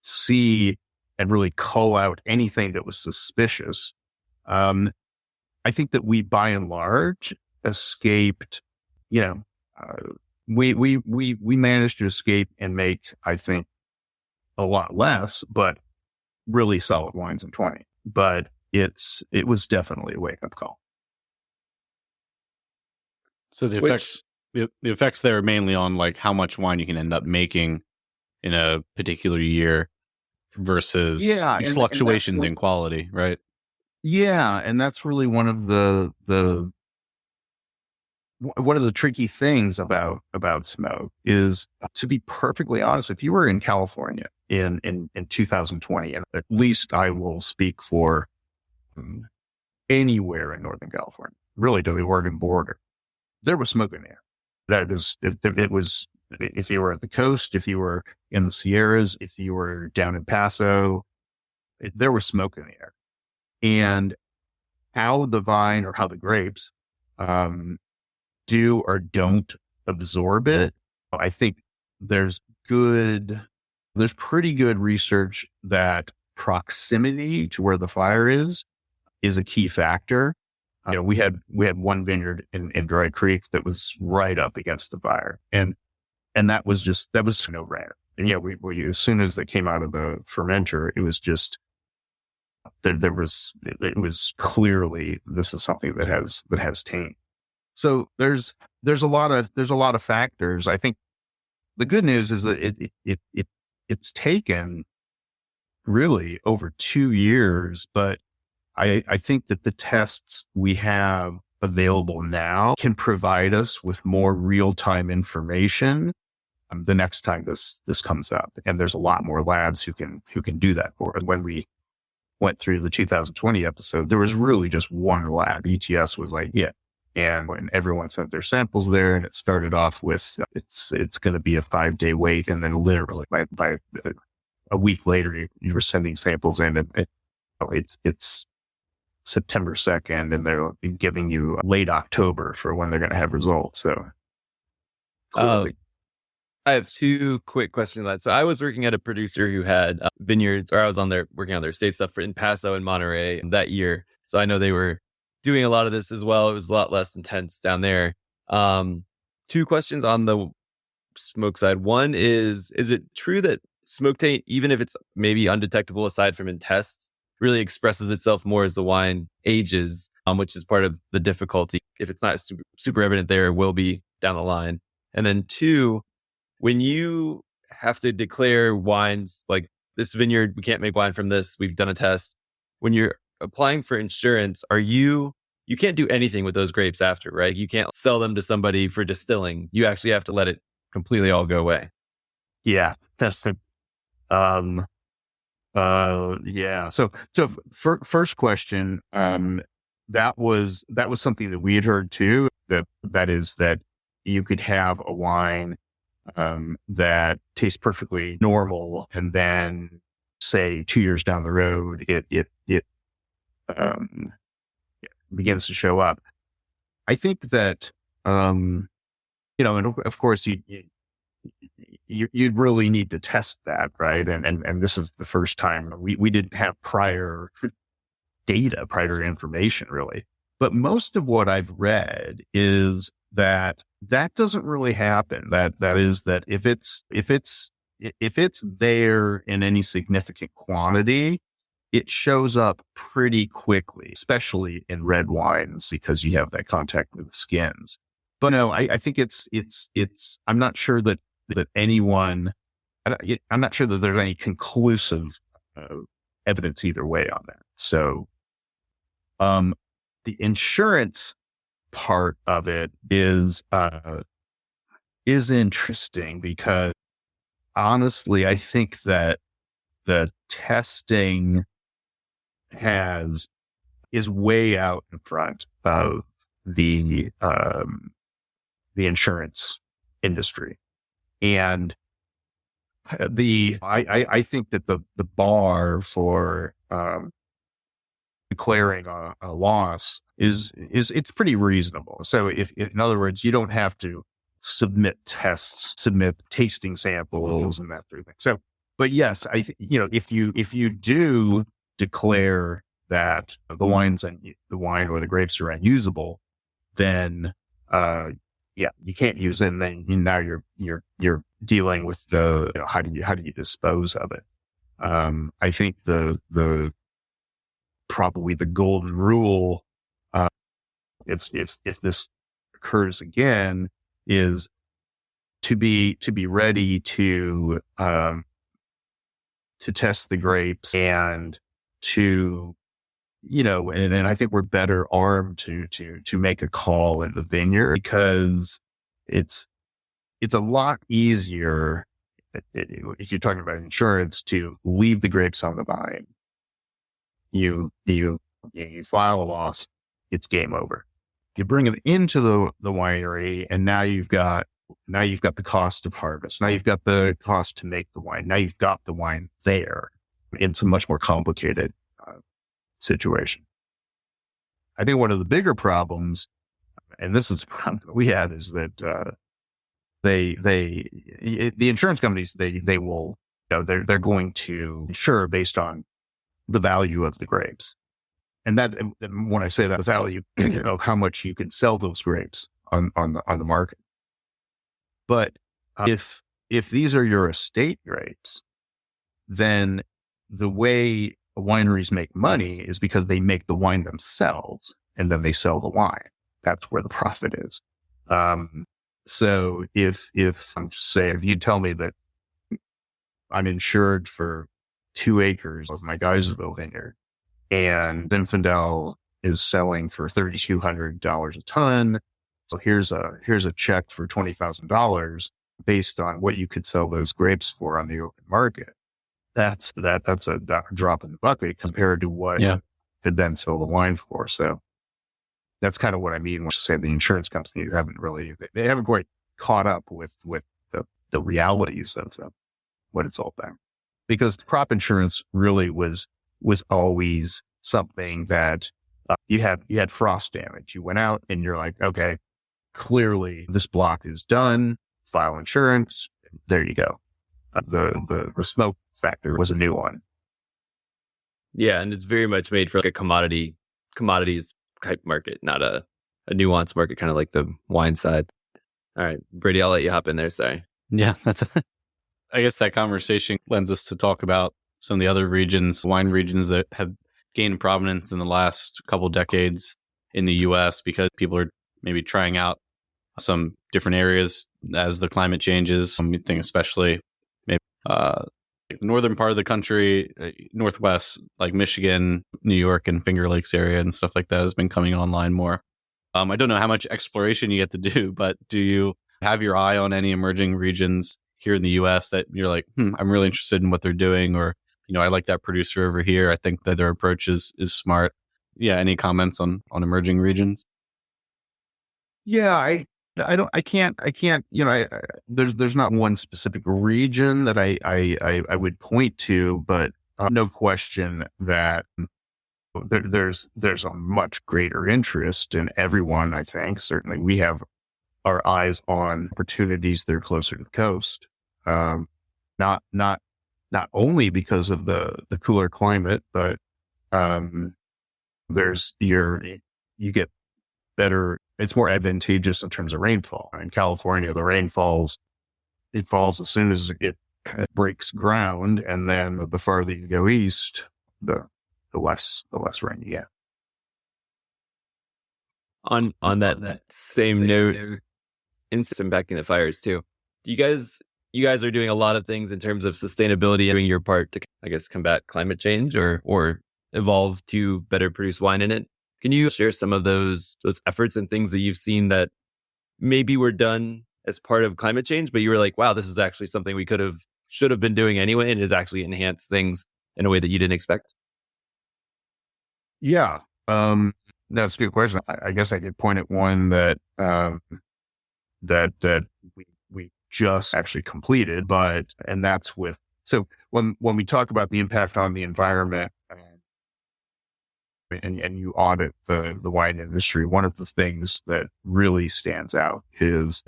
see and really call out anything that was suspicious. I think that we, by and large, escaped, we managed to escape and make, I think, a lot less, but really solid wines in 20. But it was definitely a wake-up call. So the effects there are mainly on like how much wine you can end up making in a particular year. versus Yeah, fluctuations in quality, right? Yeah, and that's really one of the tricky things about smoke is, to be perfectly honest, if you were in California in 2020, and at least I will speak for anywhere in Northern California, really to the Oregon border, there was smoke in the air. That is, it was, if you were at the coast, if you were in the Sierras, if you were down in Paso, there was smoke in the air. And how the vine or how the grapes do or don't absorb it, I think there's pretty good research that proximity to where the fire is a key factor. We had one vineyard in Dry Creek that was right up against the fire, and that was no rare. And we as soon as they came out of the fermenter, it was just it was clearly, this is something that has taint. So there's a lot of factors. I think the good news is that it's taken really over 2 years, but I think that the tests we have available now can provide us with more real-time information the next time this comes up. And there's a lot more labs who can do that for us. When we went through the 2020 episode, there was really just one lab. ETS was like, yeah. And when everyone sent their samples there, and it started off with, it's going to be a 5-day wait. And then literally by a week later, you were sending samples in, and it's September 2nd, and they're giving you late October for when they're going to have results. So clearly. I have 2 quick questions on that. So I was working at a producer who had vineyards, or I was working on their estate stuff in Paso and Monterey that year. So I know they were doing a lot of this as well. It was a lot less intense down there. 2 questions on the smoke side. One is it true that smoke taint, even if it's maybe undetectable aside from in tests, really expresses itself more as the wine ages, which is part of the difficulty? If it's not super evident there, it will be down the line. And then 2, when you have to declare wines like this vineyard, we can't make wine from this, we've done a test. When you're applying for insurance, you can't do anything with those grapes after, right? You can't sell them to somebody for distilling. You actually have to let it completely all go away. Yeah, that's the, yeah. So first question, that was something that we had heard too, that is that you could have a wine that tastes perfectly normal, and then say 2 years down the road, it begins to show up. I think that, and of course you'd really need to test that, right? And this is the first time we didn't have prior data, prior information really. But most of what I've read is that doesn't really happen. That is that if it's there in any significant quantity, it shows up pretty quickly, especially in red wines, because you have that contact with the skins. But no, I think it's, I'm not sure that anyone, I'm not sure that there's any conclusive evidence either way on that. So, the insurance part of it is interesting, because honestly, I think that the testing is way out in front of the insurance industry. And I think that the bar for declaring a loss is it's pretty reasonable. So if in other words, you don't have to submit tests, submit tasting samples and that sort of thing. So, but yes, if you do declare that the wine or the grapes are unusable, then you can't use it. And then now you're dealing with the how do you dispose of it? I think the probably the golden rule, if this occurs again, is to be ready to test the grapes and to, and I think we're better armed to make a call in the vineyard because it's a lot easier if you're talking about insurance to leave the grapes on the vine. You file a loss, it's game over. You bring them into the winery, and now you've got the cost of harvest. Now you've got the cost to make the wine. Now you've got the wine there. It's a much more complicated situation. I think one of the bigger problems, and this is a problem that we have, is that the insurance companies they will they're going to insure based on the value of the grapes, and when I say that, the value of how much you can sell those grapes on the market. But if these are your estate grapes, then the way wineries make money is because they make the wine themselves and then they sell the wine. That's where the profit is. So if you tell me that I'm insured for 2 acres of my Geislerville vineyard and Zinfandel is selling for $3,200 a ton, so here's a check for $20,000 based on what you could sell those grapes for on the open market. That's a drop in the bucket compared to what you could then sell the wine for. So that's kind of what I mean when I say the insurance companies haven't quite caught up with the realities of what it's all about. Because crop insurance really was always something that you had frost damage. You went out and you're like, okay, clearly this block is done. File insurance. There you go. The smoke factor was a new one. Yeah, and it's very much made for like a commodities type market, not a nuanced market, kind of like the wine side. All right, Brady, I'll let you hop in there. Sorry. Yeah, I guess that conversation lends us to talk about some of the other regions, wine regions that have gained prominence in the last couple decades in the U.S. because people are maybe trying out some different areas as the climate changes. I think especially maybe the northern part of the country, Northwest, like Michigan, New York, and Finger Lakes area and stuff like that has been coming online more. I don't know how much exploration you get to do, but do you have your eye on any emerging regions here in the U.S. that you're like, I'm really interested in what they're doing, or I like that producer over here. I think that their approach is smart. Yeah, any comments on emerging regions? Yeah, I can't. There's not one specific region that I would point to, but no question that there's a much greater interest in everyone. I think certainly we have our eyes on opportunities that are closer to the coast. Not only because of the cooler climate, but you get better. It's more advantageous in terms of rainfall. In California, the rain falls as soon as it breaks ground, and then the farther you go east, the less rain you get. On that same note, impacting the fires too. You guys are doing a lot of things in terms of sustainability, doing your part to, I guess, combat climate change or evolve to better produce wine in it. Can you share some of those efforts and things that you've seen that maybe were done as part of climate change, but you were like, wow, this is actually something we should have been doing anyway, and it has actually enhanced things in a way that you didn't expect? Yeah. That's a good question. I guess I could point at one that we just actually completed, and that's so when we talk about the impact on the environment and you audit the wine industry, one of the things that really stands out is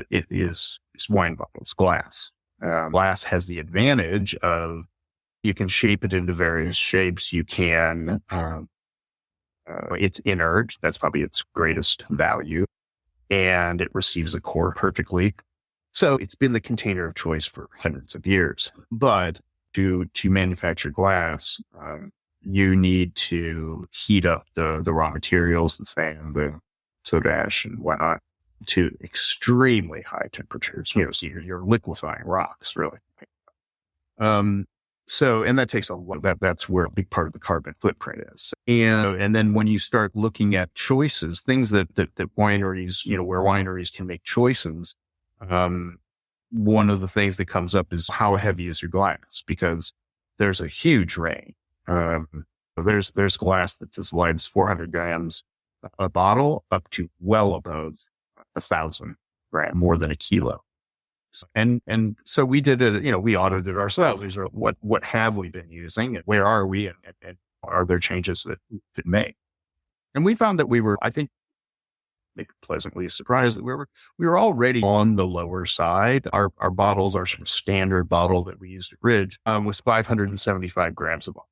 wine bottles, glass. Glass has the advantage of you can shape it into various shapes. You can, it's inert. That's probably its greatest value, and it receives a core perfectly. So it's been the container of choice for hundreds of years. But to manufacture glass, you need to heat up the raw materials, the sand, the soda ash and whatnot, to extremely high temperatures. So you're liquefying rocks, really. So, and that takes a lot. That's where a big part of the carbon footprint is. And then when you start looking at choices, things that wineries, where wineries can make choices, one of the things that comes up is how heavy is your glass? Because there's a huge range. There's glass that's as light as 400 grams a bottle up to well above 1,000 grams, more than a kilo. And so we did it, we audited ourselves. These are what have we been using and where are we and are there changes that we could make? And we found that we were, I think, maybe pleasantly surprised that we were already on the lower side. Our bottles, our sort of standard bottle that we used at Ridge, was 575 grams a bottle.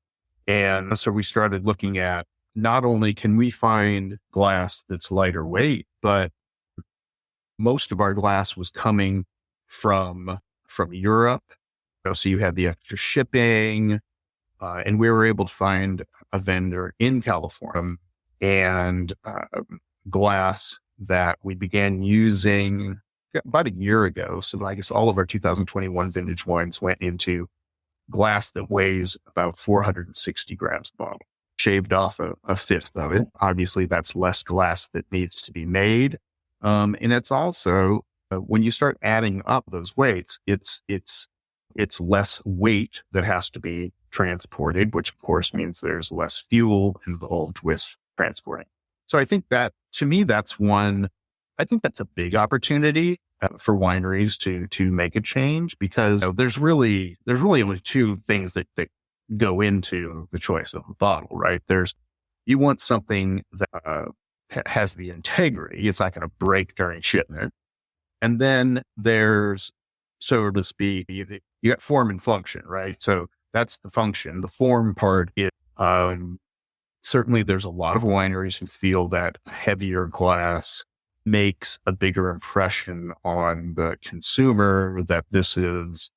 And so we started looking at not only can we find glass that's lighter weight, but most of our glass was coming from Europe. So you had the extra shipping, and we were able to find a vendor in California and glass that we began using about a year ago. So I guess all of our 2021 vintage wines went into glass that weighs about 460 grams a bottle, shaved off a fifth of it. Obviously, that's less glass that needs to be made. And it's also, when you start adding up those weights, it's less weight that has to be transported, which of course means there's less fuel involved with transporting. So I think that, to me, that's a big opportunity for wineries to make a change, because there's really only two things that go into the choice of a bottle, right? You want something that has the integrity. It's not going to break during shipment. And then there's, so to speak, you got form and function, right? So that's the function. The form part is, certainly there's a lot of wineries who feel that heavier glass makes a bigger impression on the consumer, that this is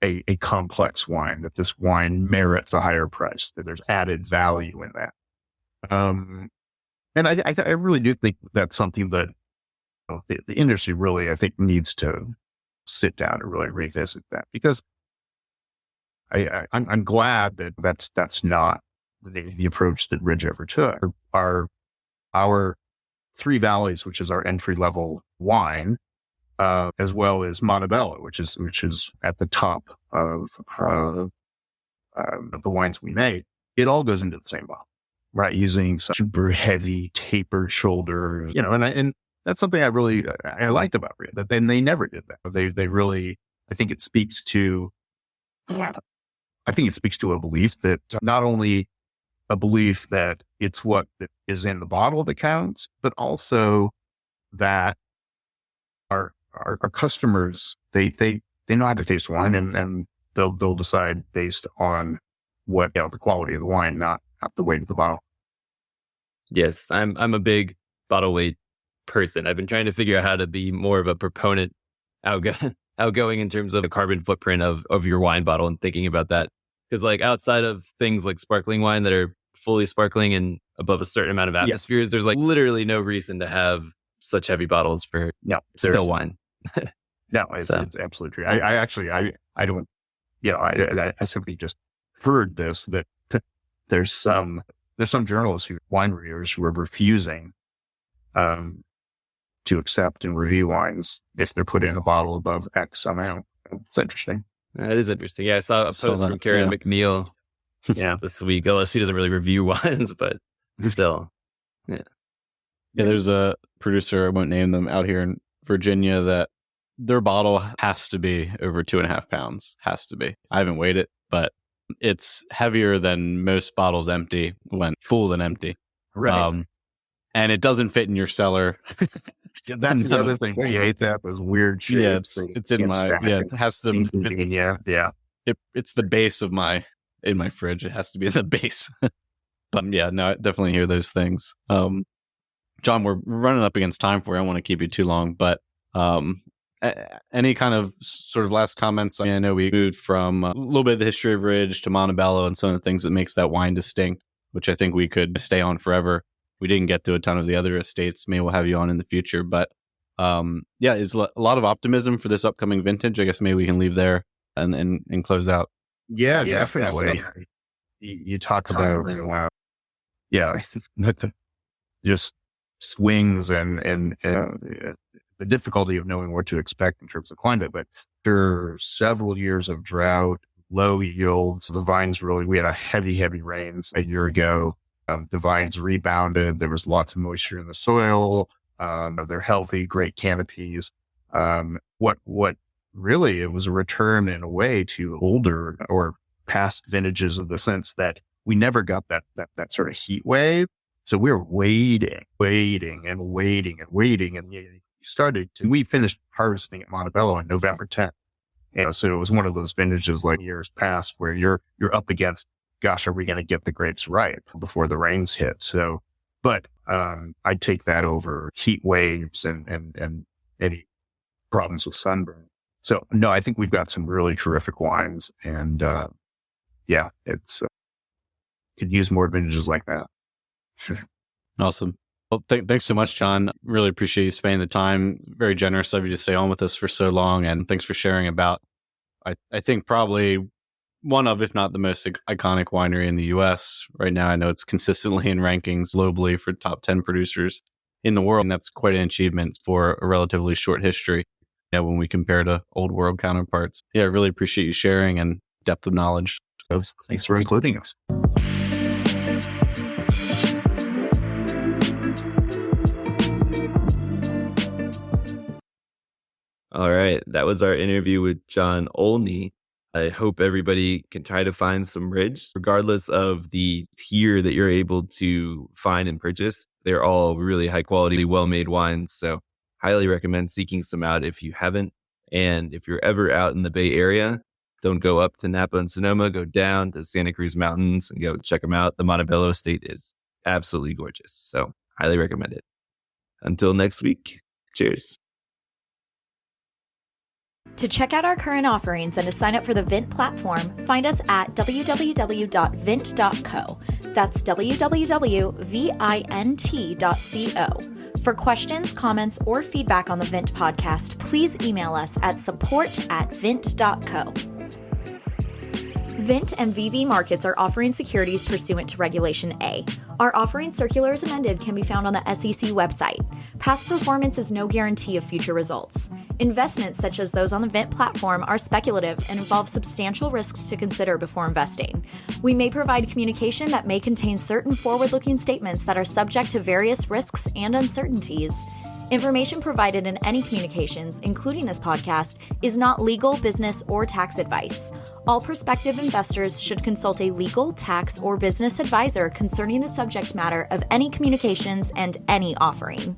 a complex wine, that this wine merits a higher price, that there's added value in that. And I really do think that's something that the industry really, I think, needs to sit down and really revisit that, because I'm glad that that's not the approach that Ridge ever took. Our Three Valleys, which is our entry level wine, as well as Montebello, which is at the top of the wines we make, it all goes into the same bottle, right? Using super heavy tapered shoulder, and that's something I liked about Ridge, that then they never did that. They really, I think it speaks to a belief that not only a belief that it's what is in the bottle that counts, but also that our customers, they know how to taste wine, and they'll decide based on what, the quality of the wine, not the weight of the bottle. Yes, I'm a big bottle weight person. I've been trying to figure out how to be more of a proponent, outgoing in terms of the carbon footprint of your wine bottle, and thinking about that. Because outside of things like sparkling wine that are fully sparkling and above a certain amount of atmospheres, there's literally no reason to have such heavy bottles for still wine. No, it's absolutely true. I don't, I simply just heard this, that there's some journalists wine reviewers who are refusing to accept and review wines if they're put in a bottle above X amount. It's interesting. That is interesting. Yeah, I saw a post from Karen McNeil this week, although she doesn't really review wines, but still. Yeah, there's a producer, I won't name them, out here in Virginia, that their bottle has to be over 2.5 pounds. Has to be. I haven't weighed it, but it's heavier than most bottles empty when full than empty. Right. And it doesn't fit in your cellar. That's the other thing. You hate that, those weird shapes. Yeah, it's in my, it has to, it's the base of in my fridge. It has to be in the base. But I definitely hear those things. John, we're running up against time for you. I don't want to keep you too long, but any kind of sort of last comments? I know we moved from a little bit of the history of Ridge to Montebello and some of the things that makes that wine distinct, which I think we could stay on forever. We didn't get to a ton of the other estates. Maybe we'll have you on in the future. But is a lot of optimism for this upcoming vintage. I guess maybe we can leave there and close out. Yeah, definitely. You talk about, just swings and the difficulty of knowing what to expect in terms of climate. But after several years of drought, low yields, the vines we had a heavy rains a year ago. The vines rebounded. There was lots of moisture in the soil. They're healthy, great canopies. What really, it was a return in a way to older or past vintages, in the sense that we never got that sort of heat wave. So we were waiting. And we finished harvesting at Montebello on November 10th. So it was one of those vintages like years past where you're up against, gosh, are we going to get the grapes ripe before the rains hit? So, but I'd take that over heat waves and any problems with sunburn. So no, I think we've got some really terrific wines, and it's could use more vintages like that. Awesome. Well, thanks so much, John. Really appreciate you spending the time. Very generous of you to stay on with us for so long, and thanks for sharing about, I think probably one of, if not the most iconic winery in the U.S. right now. I know it's consistently in rankings globally for top 10 producers in the world, and that's quite an achievement for a relatively short history. When we compare to old world counterparts. I really appreciate you sharing and depth of knowledge. So thanks for including us. All right. That was our interview with John Olney. I hope everybody can try to find some Ridge, regardless of the tier that you're able to find and purchase. They're all really high quality, well-made wines. So highly recommend seeking some out if you haven't. And if you're ever out in the Bay Area, don't go up to Napa and Sonoma, go down to Santa Cruz Mountains and go check them out. The Montebello estate is absolutely gorgeous. So highly recommend it. Until next week, cheers. To check out our current offerings and to sign up for the Vint platform, find us at www.vint.co. That's www.vint.co. For questions, comments, or feedback on the Vint podcast, please email us at support@vint.co. Vint and VV Markets are offering securities pursuant to Regulation A. Our offering circular as amended can be found on the SEC website. Past performance is no guarantee of future results. Investments such as those on the Vint platform are speculative and involve substantial risks to consider before investing. We may provide communication that may contain certain forward-looking statements that are subject to various risks and uncertainties. Information provided in any communications, including this podcast, is not legal, business, or tax advice. All prospective investors should consult a legal, tax, or business advisor concerning the subject matter of any communications and any offering.